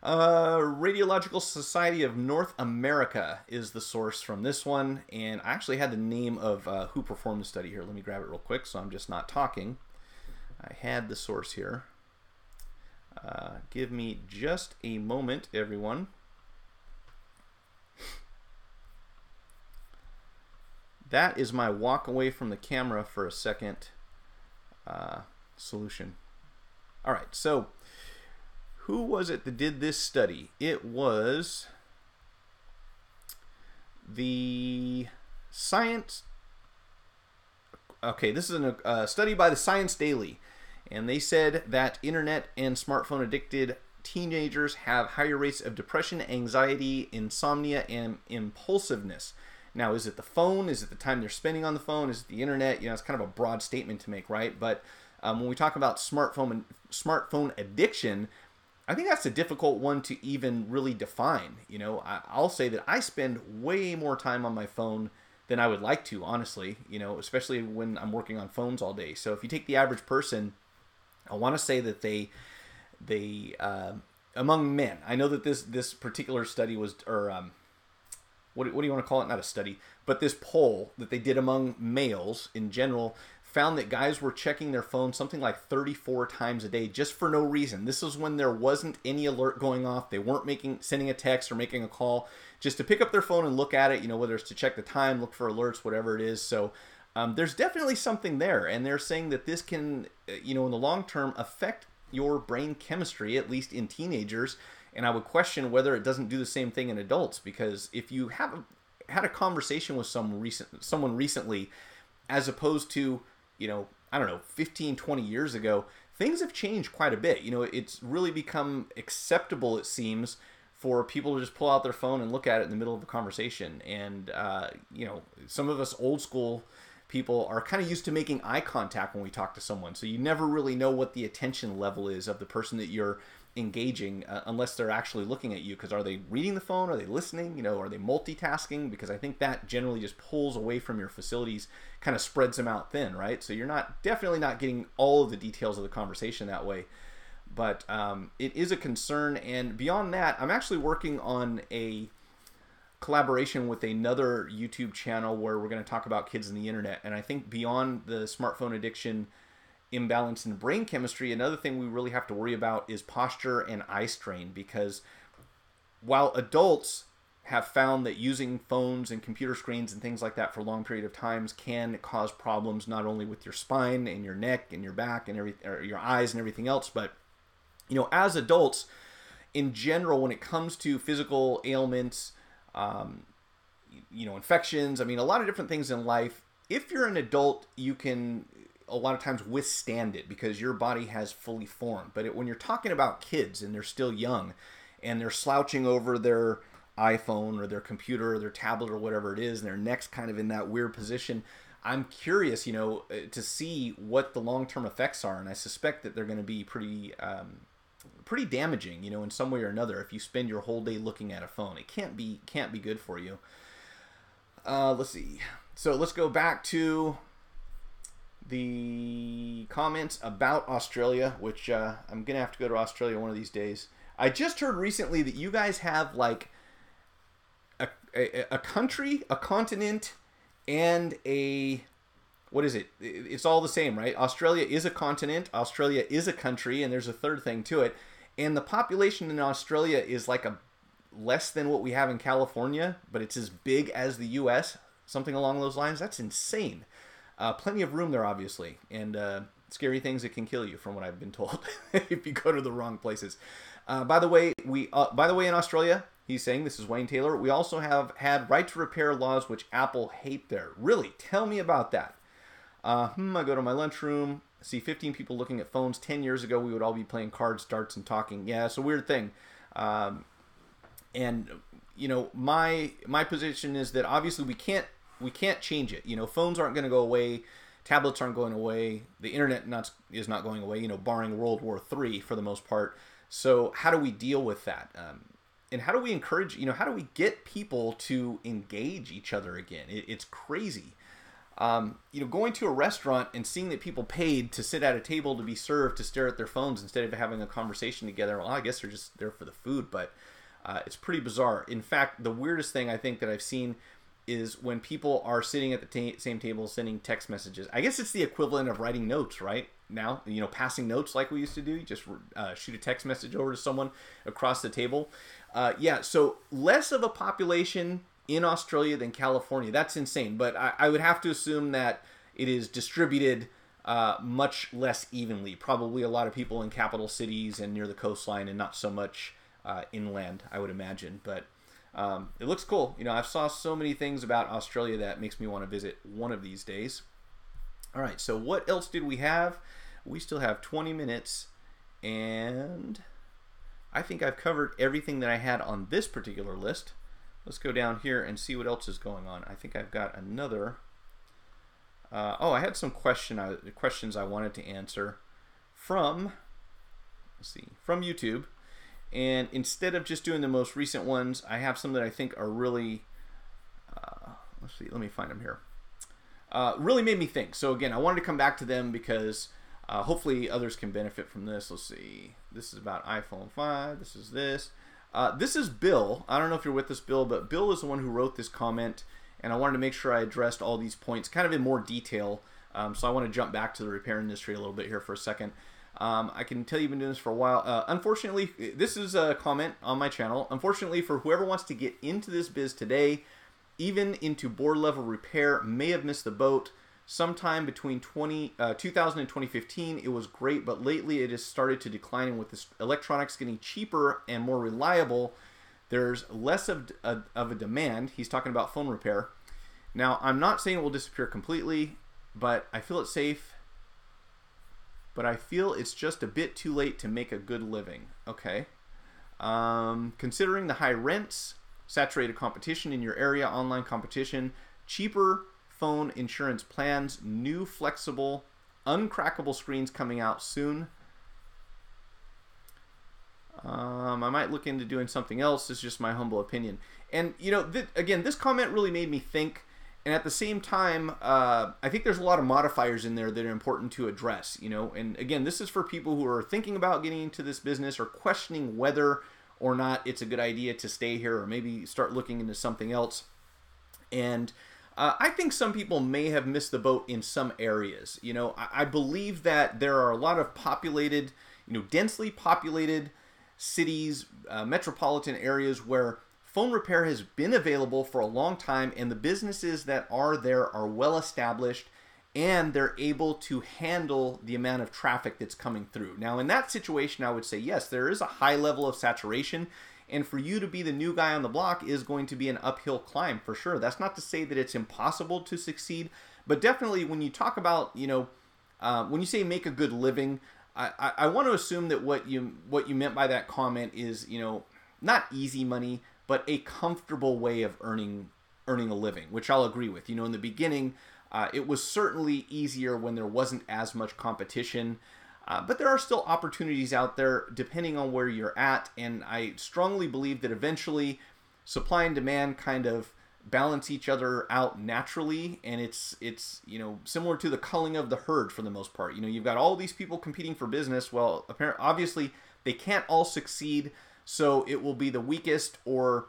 Radiological Society of North America is the source from this one, and I actually had the name of who performed the study here. Let me grab it real quick so I'm just not talking. I had the source here. Give me just a moment, everyone. That is my walk away from the camera for a second solution. All right, so who was it that did this study? It was the Science. Okay, this is a study by the Science Daily, and they said that internet and smartphone addicted teenagers have higher rates of depression, anxiety, insomnia, and impulsiveness. Now, is it the phone? Is it the time they're spending on the phone? Is it the internet? It's kind of a broad statement to make, right? But when we talk about smartphone addiction, I think that's a difficult one to even really define. I'll say that I spend way more time on my phone than I would like to, honestly, especially when I'm working on phones all day. So if you take the average person, I want to say that they among men, I know that this particular study was, or what do you want to call it? Not a study, but this poll that they did among males in general found that guys were checking their phone something like 34 times a day just for no reason. This was when there wasn't any alert going off. They weren't sending a text or making a call, just to pick up their phone and look at it, whether it's to check the time, look for alerts, whatever it is. So there's definitely something there. And they're saying that this can, in the long term, affect your brain chemistry, at least in teenagers. And I would question whether it doesn't do the same thing in adults, because if you have had a conversation with someone recently, as opposed to, I don't know, 15, 20 years ago, things have changed quite a bit. It's really become acceptable, it seems, for people to just pull out their phone and look at it in the middle of a conversation. And, some of us old school people are kind of used to making eye contact when we talk to someone. So you never really know what the attention level is of the person that you're engaging unless they're actually looking at you, because are they reading the phone, are they listening, are they multitasking? Because I think that generally just pulls away from your facilities, kind of spreads them out thin, right? So you're definitely not getting all of the details of the conversation that way. But it is a concern. And beyond that, I'm actually working on a collaboration with another YouTube channel where we're going to talk about kids and the internet. And I think beyond the smartphone addiction, imbalance in brain chemistry, another thing we really have to worry about is posture and eye strain, because while adults have found that using phones and computer screens and things like that for a long period of times can cause problems not only with your spine and your neck and your back and your eyes and everything else, but as adults in general, when it comes to physical ailments, infections, a lot of different things in life, if you're an adult, you can a lot of times withstand it because your body has fully formed. But when you're talking about kids and they're still young and they're slouching over their iPhone or their computer or their tablet or whatever it is, and their neck's kind of in that weird position, I'm curious, to see what the long-term effects are. And I suspect that they're going to be pretty damaging, in some way or another. If you spend your whole day looking at a phone, it can't be good for you. Let's see. So let's go back to the comments about Australia, which I'm gonna have to go to Australia one of these days. I just heard recently that you guys have like a country, a continent, and what is it? It's all the same, right? Australia is a continent, Australia is a country, and there's a third thing to it. And the population in Australia is like less than what we have in California, but it's as big as the U.S., something along those lines. That's insane. Plenty of room there, obviously, and scary things that can kill you, from what I've been told, if you go to the wrong places. By the way, in Australia, he's saying, this is Wayne Taylor, we also have had right to repair laws, which Apple hate there. Really? Tell me about that. I go to my lunchroom, see 15 people looking at phones. 10 years ago, we would all be playing cards, darts, and talking. Yeah, it's a weird thing. And my position is that obviously we can't change it. Phones aren't going to go away, tablets aren't going away, the internet is not going away. Barring World War III for the most part. So how do we deal with that? And how do we encourage? How do we get people to engage each other again? It's crazy. Going to a restaurant and seeing that people paid to sit at a table to be served to stare at their phones instead of having a conversation together. Well, I guess they're just there for the food, but it's pretty bizarre. In fact, the weirdest thing I think that I've seen is when people are sitting at the same table sending text messages. I guess it's the equivalent of writing notes, right? Now, passing notes like we used to do. You just shoot a text message over to someone across the table. So less of a population in Australia than California. That's insane. But I would have to assume that it is distributed much less evenly. Probably a lot of people in capital cities and near the coastline and not so much inland, I would imagine. But it looks cool. I've saw so many things about Australia that makes me want to visit one of these days. All right, so what else did we have? We still have 20 minutes, and I think I've covered everything that I had on this particular list. Let's go down here and see what else is going on. I think I've got another. I had some questions I wanted to answer from YouTube. And instead of just doing the most recent ones, I have some that I think are really, let's see, let me find them here. Really made me think. So again, I wanted to come back to them because hopefully others can benefit from this. Let's see. This is about iPhone 5. This is this. This is Bill. I don't know if you're with us, Bill, but Bill is the one who wrote this comment, and I wanted to make sure I addressed all these points kind of in more detail. So I want to jump back to the repair industry a little bit here for a second. I can tell you've been doing this for a while. Unfortunately, this is a comment on my channel. Unfortunately, for whoever wants to get into this biz today, even into board level repair, may have missed the boat. Sometime between 2000 and 2015, it was great, but lately it has started to decline. And with this electronics getting cheaper and more reliable, there's less of a demand. He's talking about phone repair. Now, I'm not saying it will disappear completely, but I feel it's safe. But I feel it's just a bit too late to make a good living. Okay. Considering the high rents, saturated competition in your area, online competition, cheaper phone insurance plans, new flexible, uncrackable screens coming out soon. I might look into doing something else. It's just my humble opinion. And, you know, again, this comment really made me think. And at the same time, I think there's a lot of modifiers in there that are important to address, you know. And again, this is for people who are thinking about getting into this business or questioning whether or not it's a good idea to stay here or maybe start looking into something else. And I think some people may have missed the boat in some areas. You know, I believe that there are a lot of populated, you know, densely populated cities, metropolitan areas where phone repair has been available for a long time, and the businesses that are there are well established, and they're able to handle the amount of traffic that's coming through. Now, in that situation, I would say, yes, there is a high level of saturation, and for you to be the new guy on the block is going to be an uphill climb for sure. That's not to say that it's impossible to succeed, but definitely when you talk about, you know, when you say make a good living, I want to assume that what you meant by that comment is, you know, not easy money, but a comfortable way of earning a living, which I'll agree with. You know, in the beginning, it was certainly easier when there wasn't as much competition, but there are still opportunities out there depending on where you're at, and I strongly believe that eventually supply and demand kind of balance each other out naturally, and it's you know, similar to the culling of the herd for the most part. You know, you've got all these people competing for business. Well, obviously they can't all succeed. So it will be the weakest or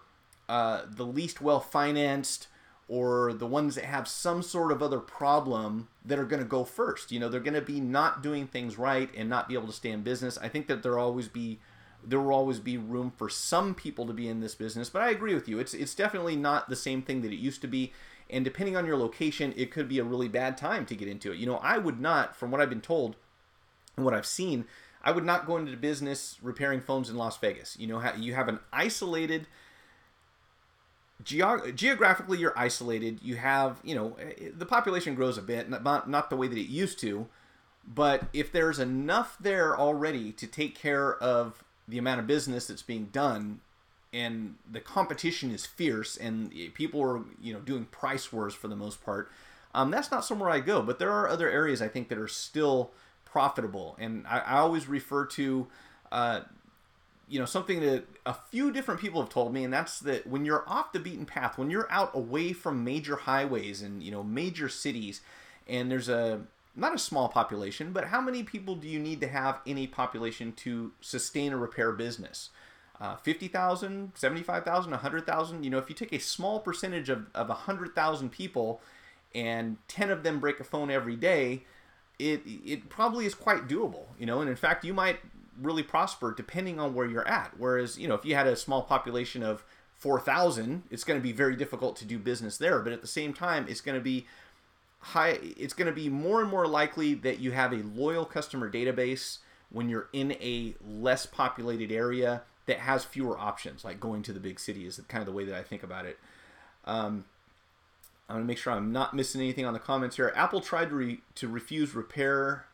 the least well-financed or the ones that have some sort of other problem that are going to go first. You know, they're going to be not doing things right and not be able to stay in business. I think that there will always be room for some people to be in this business. But I agree with you. It's definitely not the same thing that it used to be. And depending on your location, it could be a really bad time to get into it. You know, I would not, from what I've been told and what I've seen, I would not go into business repairing phones in Las Vegas. You know, you have an isolated, geographically you're isolated. You have, you know, the population grows a bit, not the way that it used to, but if there's enough there already to take care of the amount of business that's being done, and the competition is fierce, and people are, you know, doing price wars for the most part, that's not somewhere I go. But there are other areas I think that are still profitable, and I always refer to you know, something that a few different people have told me, and that's that when you're off the beaten path, when you're out away from major highways and, you know, major cities, and there's not a small population, but how many people do you need to have in a population to sustain a repair business? 50,000, 75,000, 100,000. You know, if you take a small percentage of 100,000 people and 10 of them break a phone every day, it probably is quite doable, you know, and in fact, you might really prosper depending on where you're at. Whereas, you know, if you had a small population of 4,000, it's going to be very difficult to do business there. But at the same time, it's going to be more and more likely that you have a loyal customer database when you're in a less populated area that has fewer options, like going to the big city is kind of the way that I think about it. I'm going to make sure I'm not missing anything on the comments here. Apple tried to refuse repair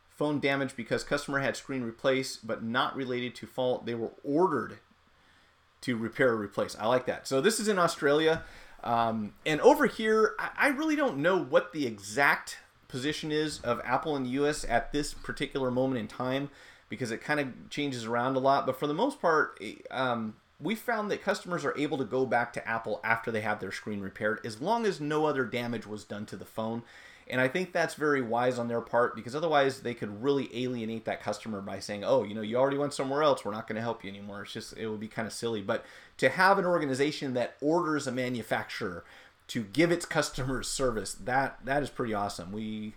phone damage because customer had screen replaced, but not related to fault. They were ordered to repair or replace. I like that. So this is in Australia. And over here, I really don't know what the exact position is of Apple in the US at this particular moment in time. because it kind of changes around a lot. But for the most part, we found that customers are able to go back to Apple after they have their screen repaired, as long as no other damage was done to the phone. And I think that's very wise on their part, because otherwise they could really alienate that customer by saying, oh, you already went somewhere else, we're not going to help you anymore. It would be kind of silly. But to have an organization that orders a manufacturer to give its customers service, that is pretty awesome. We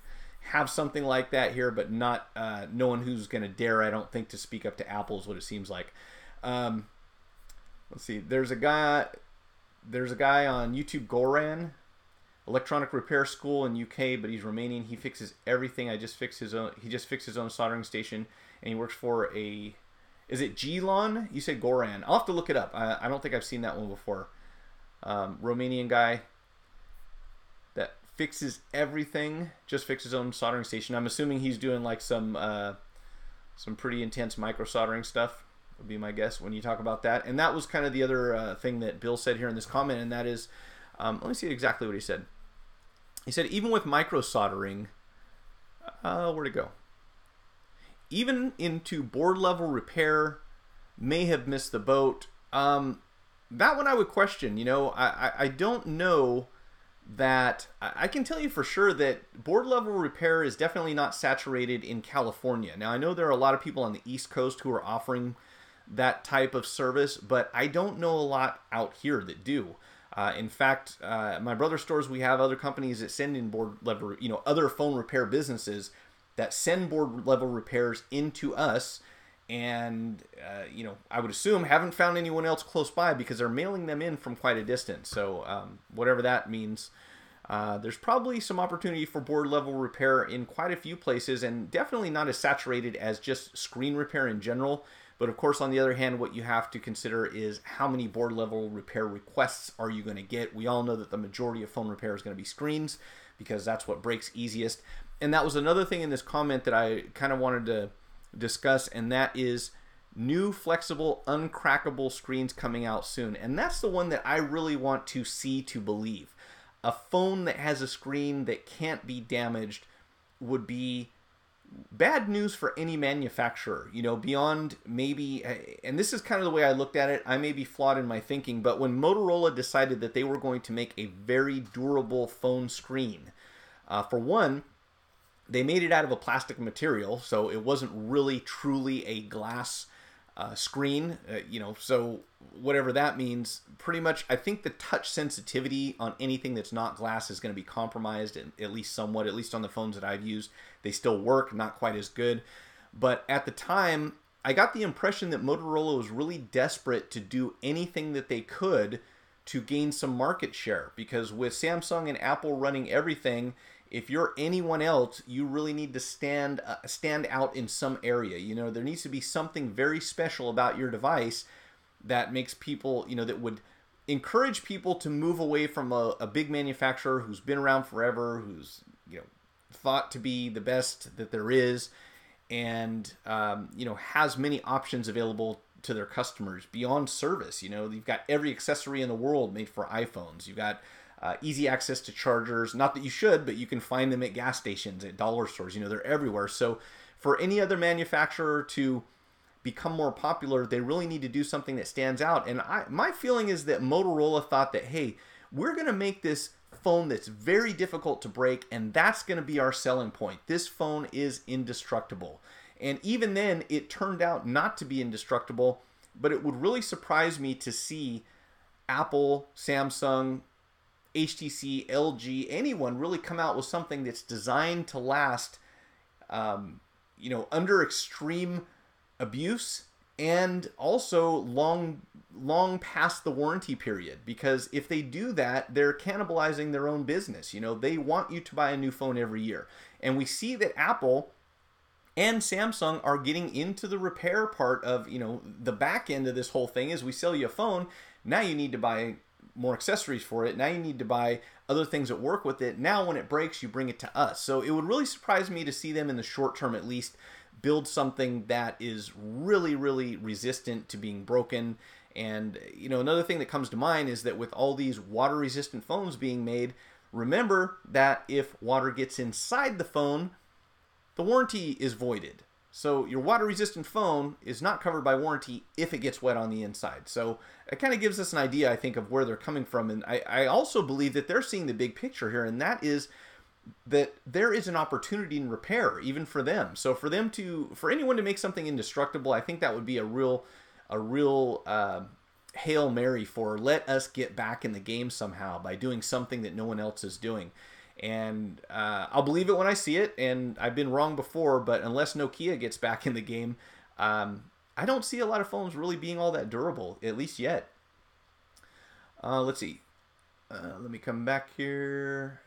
have something like that here, but not no one who's going to dare, I don't think, to speak up to Apple is what it seems like. Let's see. There's a guy on YouTube, Goran, electronic repair school in UK, but he's Romanian. He fixes everything. He just fixed his own soldering station, and he works for is it Gilon? You said Goran. I'll have to look it up. I don't think I've seen that one before. Romanian guy that fixes everything, just fixed his own soldering station. I'm assuming he's doing like some pretty intense micro soldering stuff, would be my guess when you talk about that. And that was kind of the other thing that Bill said here in this comment, and that is, let me see exactly what he said. He said, even with micro soldering, where'd it go? Even into board level repair, may have missed the boat. That one I would question. I don't know that. I can tell you for sure that board level repair is definitely not saturated in California. Now, I know there are a lot of people on the East Coast who are offering that type of service, but I don't know a lot out here that do. In fact, my brother's stores, we have other companies that send in board level, other phone repair businesses that send board level repairs into us. And, I would assume haven't found anyone else close by, because they're mailing them in from quite a distance. So whatever that means, there's probably some opportunity for board level repair in quite a few places, and definitely not as saturated as just screen repair in general. But of course, on the other hand, what you have to consider is how many board level repair requests are you going to get. We all know that the majority of phone repair is going to be screens, because that's what breaks easiest. And that was another thing in this comment that I kind of wanted to discuss, and that is new flexible uncrackable screens coming out soon. And that's the one that I really want to see to believe. A phone that has a screen that can't be damaged would be bad news for any manufacturer, beyond maybe, and this is kind of the way I looked at it. I may be flawed in my thinking, but when Motorola decided that they were going to make a very durable phone screen, for one, they made it out of a plastic material, so it wasn't really truly a glass screen, so whatever that means, pretty much I think the touch sensitivity on anything that's not glass is going to be compromised, at least somewhat, at least on the phones that I've used. They still work, not quite as good. But at the time, I got the impression that Motorola was really desperate to do anything that they could to gain some market share, because with Samsung and Apple running everything, if you're anyone else, you really need to stand out in some area. There needs to be something very special about your device that makes people, that would encourage people to move away from a big manufacturer who's been around forever, who's, thought to be the best that there is, and, has many options available to their customers beyond service. You've got every accessory in the world made for iPhones. You've got easy access to chargers. Not that you should, but you can find them at gas stations, at dollar stores. They're everywhere. So for any other manufacturer to become more popular, they really need to do something that stands out. And my feeling is that Motorola thought that, hey, we're going to make this phone that's very difficult to break, and that's going to be our selling point. This phone is indestructible. And even then, it turned out not to be indestructible, but it would really surprise me to see Apple, Samsung, HTC, LG, anyone really come out with something that's designed to last, under extreme abuse, and also long past the warranty period. Because if they do that, they're cannibalizing their own business. They want you to buy a new phone every year. And we see that Apple and Samsung are getting into the repair part of, the back end of this whole thing. Is we sell you a phone, now you need to buy more accessories for it. Now you need to buy other things that work with it. Now when it breaks, you bring it to us. So it would really surprise me to see them in the short term, at least, build something that is really, really resistant to being broken. And, another thing that comes to mind is that with all these water-resistant phones being made, remember that if water gets inside the phone, the warranty is voided. So your water-resistant phone is not covered by warranty if it gets wet on the inside. So it kind of gives us an idea, I think, of where they're coming from. And I also believe that they're seeing the big picture here, and that is that there is an opportunity in repair, even for them. So for anyone to make something indestructible, I think that would be a real Hail Mary for let us get back in the game somehow by doing something that no one else is doing. And I'll believe it when I see it, and I've been wrong before, but unless Nokia gets back in the game, I don't see a lot of phones really being all that durable, at least yet. Let's see. Let me come back here.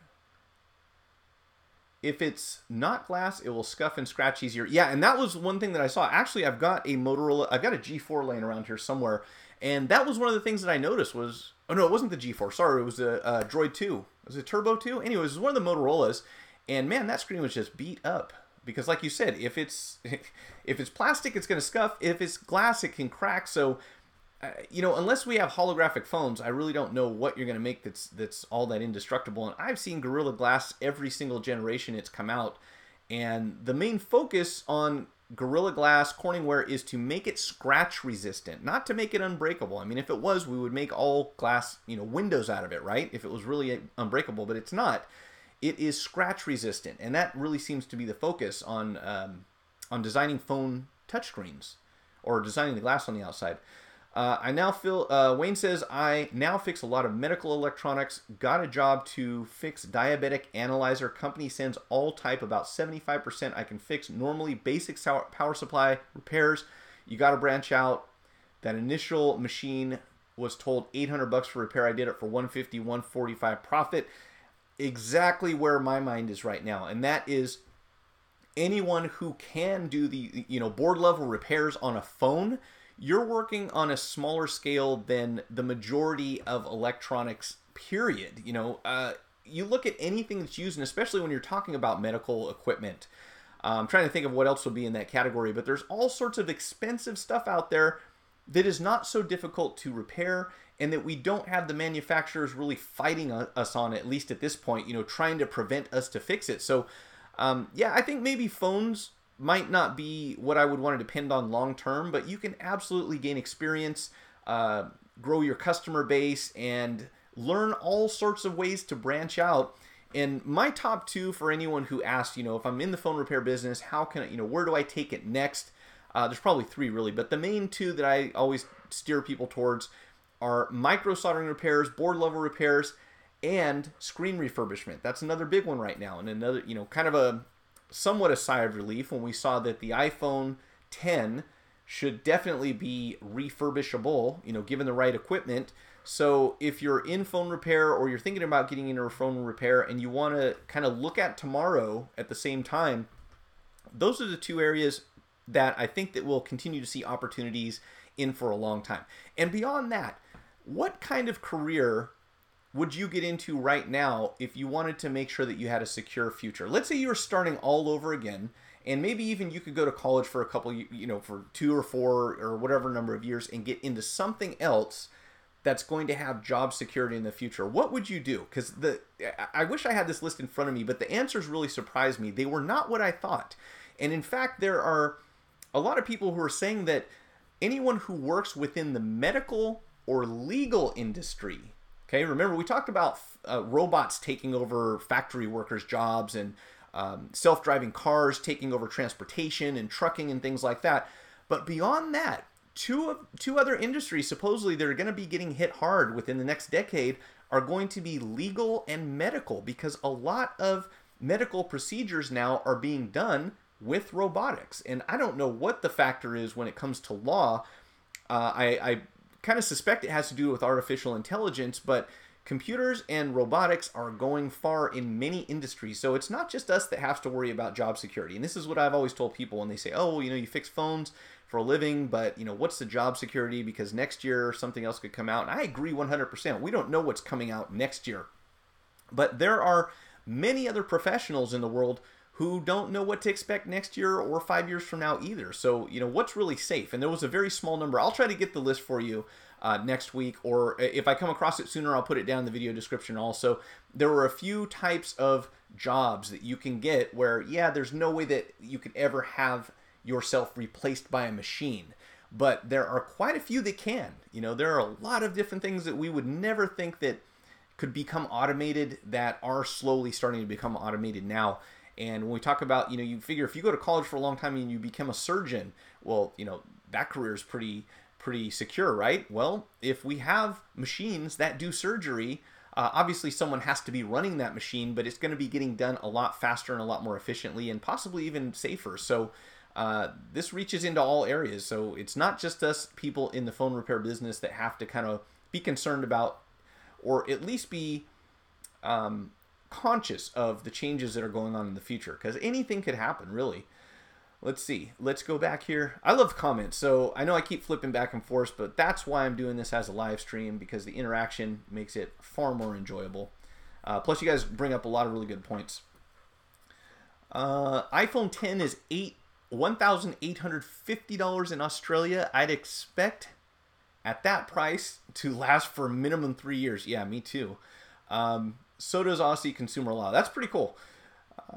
If it's not glass, it will scuff and scratch easier. Yeah, and that was one thing that I saw. Actually, I've got a G4 laying around here somewhere, and that was one of the things that I noticed was, oh no, it wasn't the G4, sorry, it was a Droid 2. Was it Turbo 2? Anyways, it was one of the Motorola's, and man, that screen was just beat up. Because like you said, if it's plastic, it's going to scuff. If it's glass, it can crack. So, unless we have holographic phones, I really don't know what you're going to make that's all that indestructible. And I've seen Gorilla Glass every single generation it's come out. And the main focus on Gorilla Glass Corningware is to make it scratch resistant, not to make it unbreakable. I mean, if it was, we would make all glass, windows out of it, right? If it was really unbreakable, but it's not. It is scratch resistant, and that really seems to be the focus on designing phone touchscreens or designing the glass on the outside. Wayne says, I now fix a lot of medical electronics. Got a job to fix diabetic analyzer. Company sends all type, about 75% I can fix. Normally basic power supply repairs. You got to branch out. That initial machine was told $800 for repair. I did it for $150, $145 profit. Exactly where my mind is right now. And that is anyone who can do the, board level repairs on a phone. You're working on a smaller scale than the majority of electronics, period. You look at anything that's used, and especially when you're talking about medical equipment. I'm trying to think of what else would be in that category, but there's all sorts of expensive stuff out there that is not so difficult to repair, and that we don't have the manufacturers really fighting us on, at least at this point, trying to prevent us to fix it. So, I think maybe phones might not be what I would want to depend on long term, but you can absolutely gain experience, grow your customer base, and learn all sorts of ways to branch out. And my top two for anyone who asks, if I'm in the phone repair business, how can I, where do I take it next? There's probably three really, but the main two that I always steer people towards are micro soldering repairs, board level repairs, and screen refurbishment. That's another big one right now, and another, kind of a somewhat a sigh of relief when we saw that the iPhone 10 should definitely be refurbishable, given the right equipment. So if you're in phone repair or you're thinking about getting into a phone repair and you want to kind of look at tomorrow at the same time, those are the two areas that I think that we'll continue to see opportunities in for a long time. And beyond that, what kind of career would you get into right now if you wanted to make sure that you had a secure future? Let's say you were starting all over again, and maybe even you could go to college for a couple, for 2 or 4 or whatever number of years and get into something else that's going to have job security in the future. What would you do? Because I wish I had this list in front of me, but the answers really surprised me. They were not what I thought. And in fact, there are a lot of people who are saying that anyone who works within the medical or legal industry, okay, remember we talked about robots taking over factory workers' jobs and self-driving cars taking over transportation and trucking and things like that. But beyond that, two other industries supposedly that are going to be getting hit hard within the next decade are going to be legal and medical, because a lot of medical procedures now are being done with robotics. And I don't know what the factor is when it comes to law. I kind of suspect it has to do with artificial intelligence, but computers and robotics are going far in many industries. So it's not just us that has to worry about job security. And this is what I've always told people when they say, oh, you fix phones for a living, but what's the job security? Because next year something else could come out. And I agree 100%. We don't know what's coming out next year. But there are many other professionals in the world who don't know what to expect next year or 5 years from now either. So, what's really safe? And there was a very small number. I'll try to get the list for you next week, or if I come across it sooner, I'll put it down in the video description also. There were a few types of jobs that you can get where, there's no way that you could ever have yourself replaced by a machine. But there are quite a few that can. You know, there are a lot of different things that we would never think that could become automated that are slowly starting to become automated now. And when we talk about, you know, you figure if you go to college for a long time and you become a surgeon, well, you know, that career is pretty secure, right? Well, if we have machines that do surgery, obviously someone has to be running that machine, but it's going to be getting done a lot faster and a lot more efficiently and possibly even safer. So this reaches into all areas. So it's not just us people in the phone repair business that have to kind of be concerned about, or at least be conscious of the changes that are going on in the future, because anything could happen, really. Let's see. Let's go back here. I love comments, so I know I keep flipping back and forth, but that's why I'm doing this as a live stream, because the interaction makes it far more enjoyable. Plus, you guys bring up a lot of really good points. iPhone 10 is $1,850 in Australia. I'd expect at that price to last for a minimum 3 years. Yeah, me too. So does Aussie consumer law. That's pretty cool.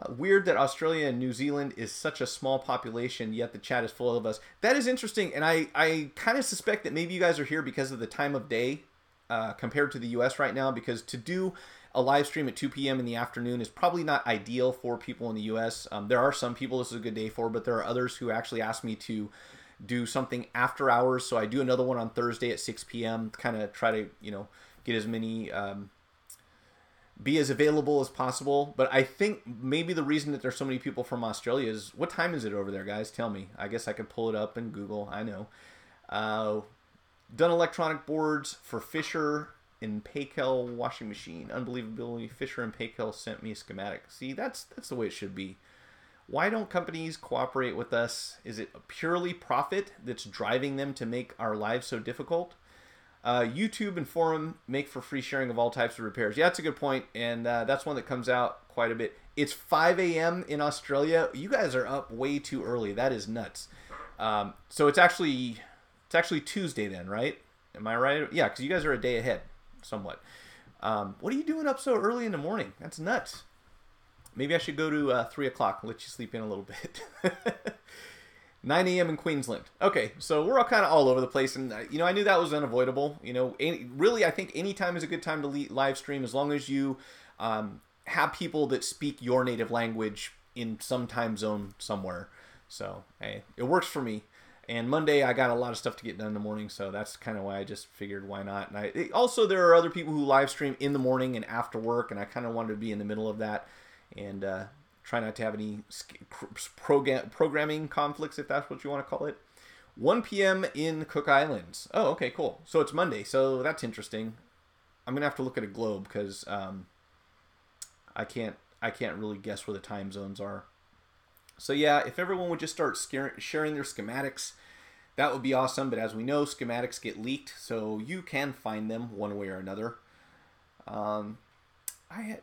Weird that Australia and New Zealand is such a small population, yet the chat is full of us. That is interesting, and I kind of suspect that maybe you guys are here because of the time of day compared to the US right now, because to do a live stream at 2 p.m. in the afternoon is probably not ideal for people in the US. There are some people this is a good day for, but there are others who actually ask me to do something after hours, so I do another one on Thursday at 6 p.m. to kind of try to, you know, get as many... be as available as possible. But I think maybe the reason that there's so many people from Australia is, what time is it over there, guys? Tell me. I guess I could pull it up in Google. I know. Done electronic boards for Fisher and Paykel washing machine. Unbelievably, Fisher and Paykel sent me a schematic. See, that's the way it should be. Why don't companies cooperate with us? Is it purely profit that's driving them to make our lives so difficult? YouTube and forum make for free sharing of all types of repairs. Yeah, that's a good point, and that's one that comes out quite a bit. It's 5 a.m. in Australia. You guys are up way too early. That is nuts. So it's actually Tuesday then, right? Am I right? Yeah, because you guys are a day ahead, somewhat. What are you doing up so early in the morning? That's nuts. Maybe I should go to 3 o'clock and let you sleep in a little bit. 9 a.m. in Queensland. Okay, so we're all kind of all over the place, and you know, I knew that was unavoidable. You know, really, I think any time is a good time to live stream, as long as you have people that speak your native language in some time zone somewhere. So, hey, it works for me. And Monday, I got a lot of stuff to get done in the morning, so that's kind of why I just figured why not. And also, there are other people who live stream in the morning and after work, and I kind of wanted to be in the middle of that, and try not to have any programming conflicts, if that's what you want to call it. 1 p.m. in Cook Islands. Oh, okay, cool. So it's Monday, so that's interesting. I'm going to have to look at a globe, because I can't really guess where the time zones are. So yeah, if everyone would just start sharing their schematics, that would be awesome. But as we know, schematics get leaked, so you can find them one way or another.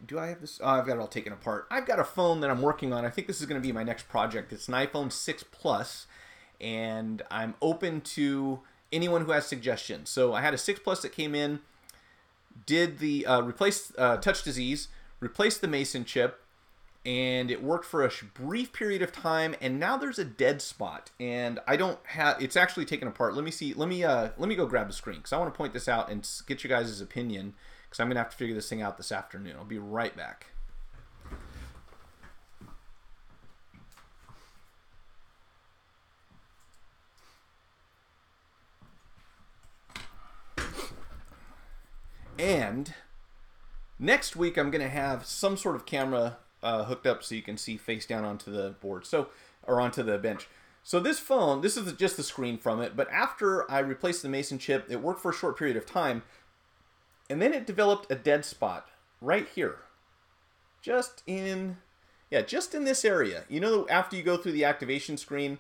Do I have this? Oh, I've got it all taken apart. I've got a phone that I'm working on. I think this is going to be my next project. It's an iPhone 6 Plus, and I'm open to anyone who has suggestions. So I had a 6 Plus that came in, did the replace touch disease, replaced the Mason chip, and it worked for a brief period of time, and now there's a dead spot, and I don't have, it's actually taken apart. Let me see, let me go grab the screen, because I want to point this out and get you guys' opinion, because I'm going to have to figure this thing out this afternoon. I'll be right back. And next week, I'm going to have some sort of camera hooked up so you can see face down onto the board, or onto the bench. So this phone, this is just the screen from it, but after I replaced the Mason chip, it worked for a short period of time, and then it developed a dead spot right here. Just in this area. You know, after you go through the activation screen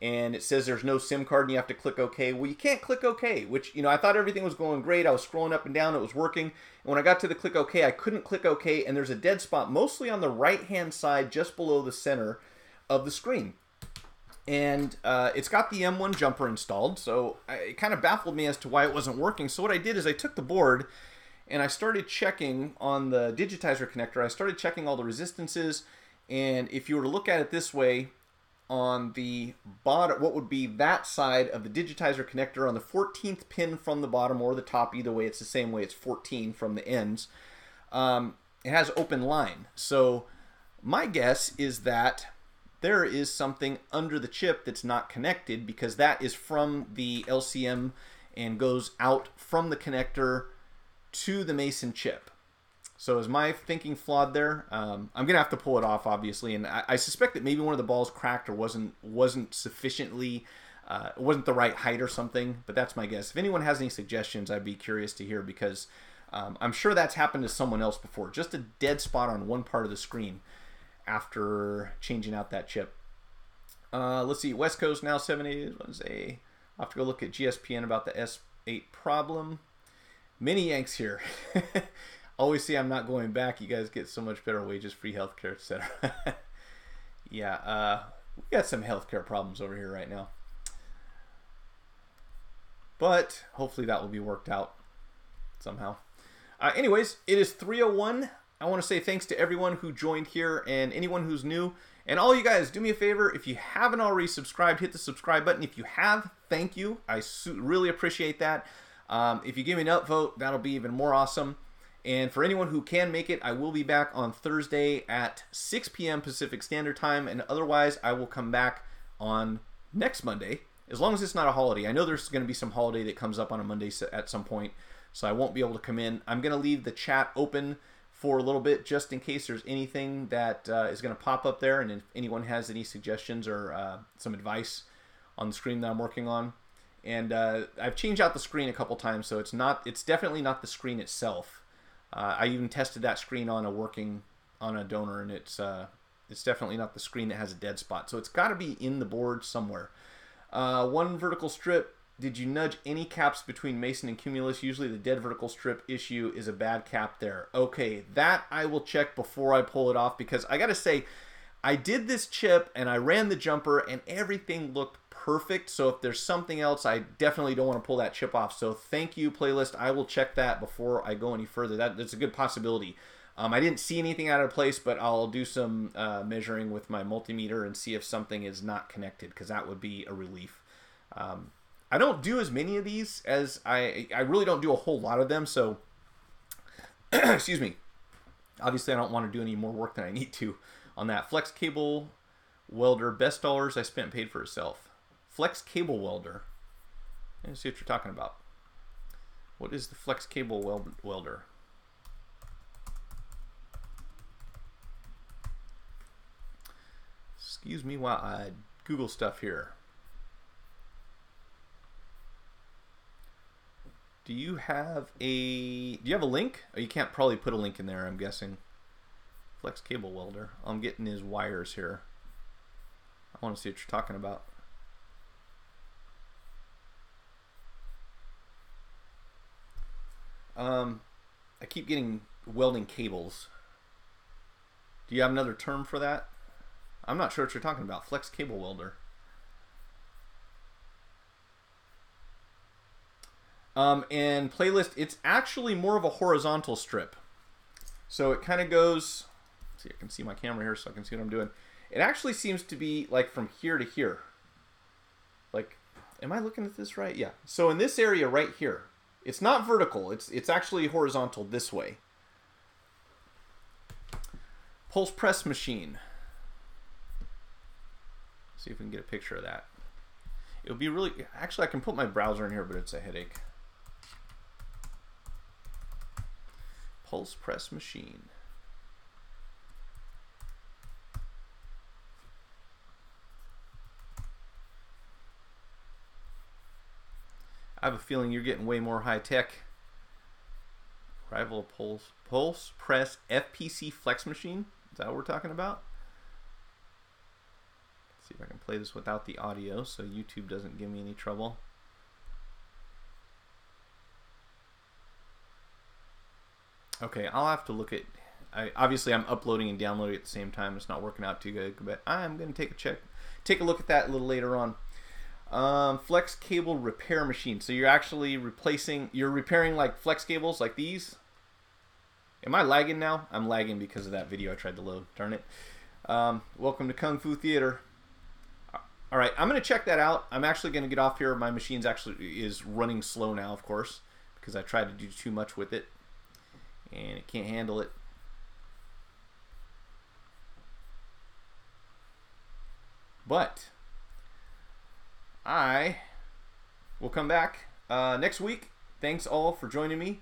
and it says there's no SIM card and you have to click OK. Well, you can't click OK, which, you know, I thought everything was going great. I was scrolling up and down. It was working. And when I got to the click OK, I couldn't click OK. And there's a dead spot mostly on the right-hand side just below the center of the screen. And it's got the M1 jumper installed. So it kind of baffled me as to why it wasn't working. So what I did is I took the board and I started checking on the digitizer connector. I started checking all the resistances. And if you were to look at it this way, on the bottom, what would be that side of the digitizer connector on the 14th pin from the bottom or the top. Either way, it's the same way. It's 14 from the ends. It has open line. So my guess is that there is something under the chip that's not connected, because that is from the LCM and goes out from the connector to the Mason chip. So is my thinking flawed there? I'm gonna have to pull it off, obviously, and I suspect that maybe one of the balls cracked or wasn't sufficiently, wasn't the right height or something. But that's my guess. If anyone has any suggestions, I'd be curious to hear, because I'm sure that's happened to someone else before. Just a dead spot on one part of the screen after changing out that chip. Let's see, West Coast now 7 was a. I'll have to go look at GSPN about the S8 problem. Many yanks here. Always say I'm not going back. You guys get so much better wages, free healthcare, etc. Yeah, we got some healthcare problems over here right now. But hopefully that will be worked out somehow. Anyways, it is 3:01. I want to say thanks to everyone who joined here and anyone who's new. And all you guys, do me a favor. If you haven't already subscribed, hit the subscribe button. If you have, thank you. I really appreciate that. If you give me an upvote, that'll be even more awesome. And for anyone who can make it, I will be back on Thursday at 6 p.m. Pacific Standard Time. And otherwise, I will come back on next Monday, as long as it's not a holiday. I know there's going to be some holiday that comes up on a Monday at some point, so I won't be able to come in. I'm going to leave the chat open for a little bit, just in case there's anything that is going to pop up there. And if anyone has any suggestions or some advice on the screen that I'm working on. And I've changed out the screen a couple times, so it's definitely not the screen itself. I even tested that screen on a donor, and it's definitely not the screen that has a dead spot. So it's got to be in the board somewhere. One vertical strip. Did you nudge any caps between Mason and Cumulus? Usually the dead vertical strip issue is a bad cap there. Okay, that I will check before I pull it off, because I got to say, I did this chip and I ran the jumper and everything looked perfect. So if there's something else, I definitely don't want to pull that chip off. So thank you, playlist. I will check that before I go any further. That's a good possibility. I didn't see anything out of place, but I'll do some measuring with my multimeter and see if something is not connected, because that would be a relief. I don't do as many of these as I really don't do a whole lot of them. So, excuse me. Obviously, I don't want to do any more work than I need to on that. Flex cable welder, best dollars I spent paid for itself. Flex cable welder. Let's see what you're talking about. What is the flex cable welder? Excuse me while I Google stuff here. Do you have a link? Oh, you can't probably put a link in there, I'm guessing. Flex cable welder. I'm getting his wires here. I want to see what you're talking about. I keep getting welding cables. Do you have another term for that? I'm not sure what you're talking about. Flex cable welder. And playlist, it's actually more of a horizontal strip. So it kind of goes, let's see, I can see my camera here so I can see what I'm doing. It actually seems to be like from here to here. Like, am I looking at this right? Yeah. So in this area right here, it's not vertical. It's actually horizontal this way. Pulse press machine. See if we can get a picture of that. It would be really, actually I can put my browser in here, but it's a headache. Pulse press machine. I have a feeling you're getting way more high tech. Rival pulse press FPC flex machine. Is that what we're talking about? Let's see if I can play this without the audio so YouTube doesn't give me any trouble. Okay, I'll have to look at. Obviously, I'm uploading and downloading at the same time. It's not working out too good, but I'm going to take a look at that a little later on. Flex cable repair machine. So you're actually repairing like flex cables like these. Am I lagging now? I'm lagging because of that video I tried to load. Darn it. Welcome to Kung Fu Theater. All right, I'm going to check that out. I'm actually going to get off here. My machine's actually is running slow now, of course, because I tried to do too much with it, and it can't handle it. But I will come back next week. Thanks all for joining me,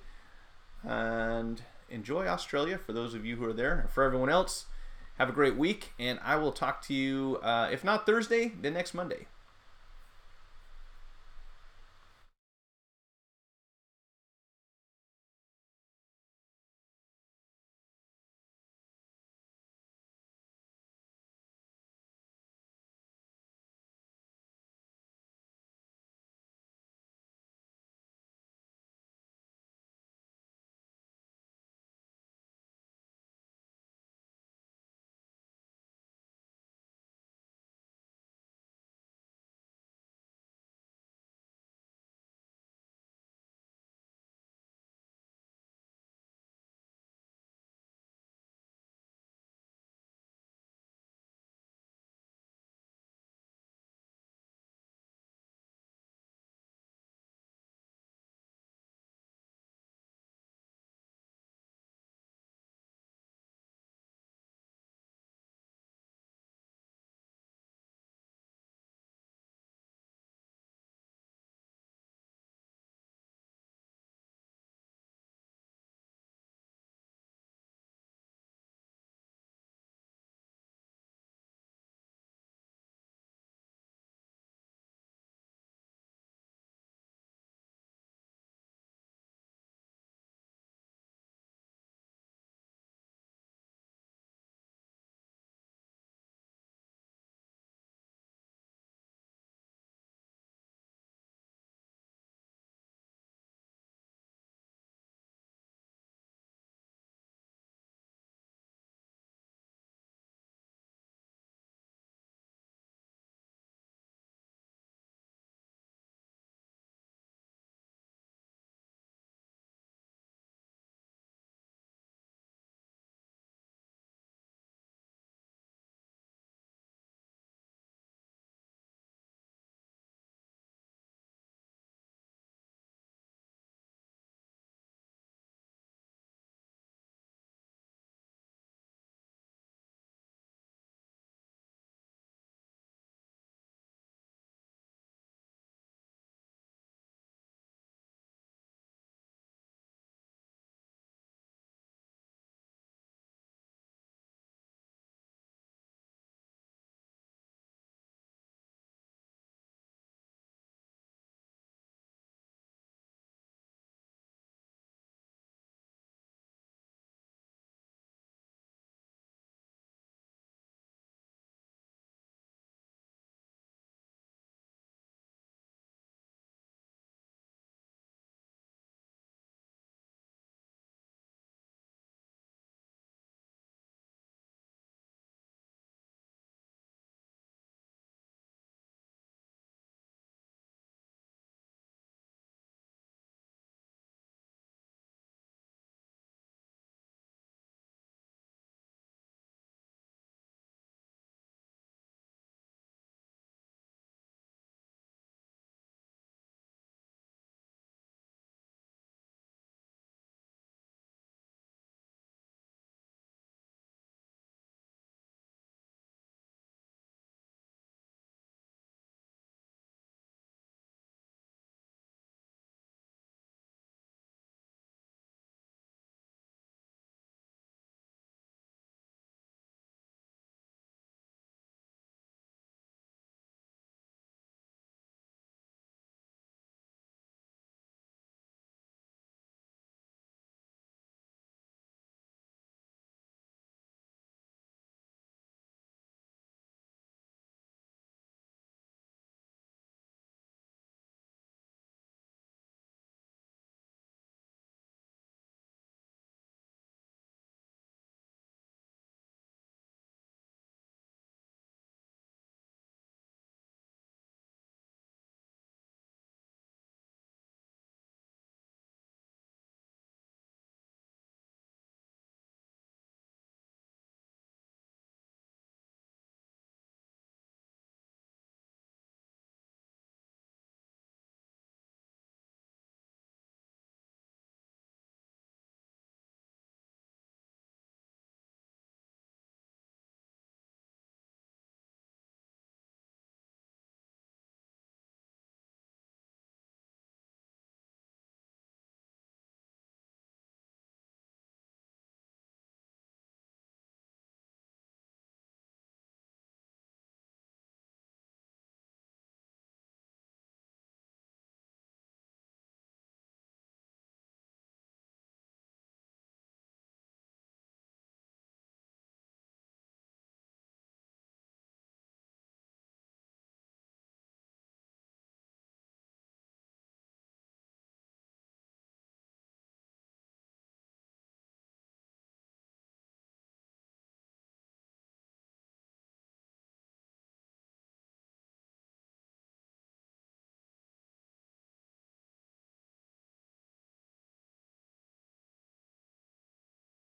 and enjoy Australia for those of you who are there. And for everyone else, have a great week, and I will talk to you, if not Thursday, then next Monday.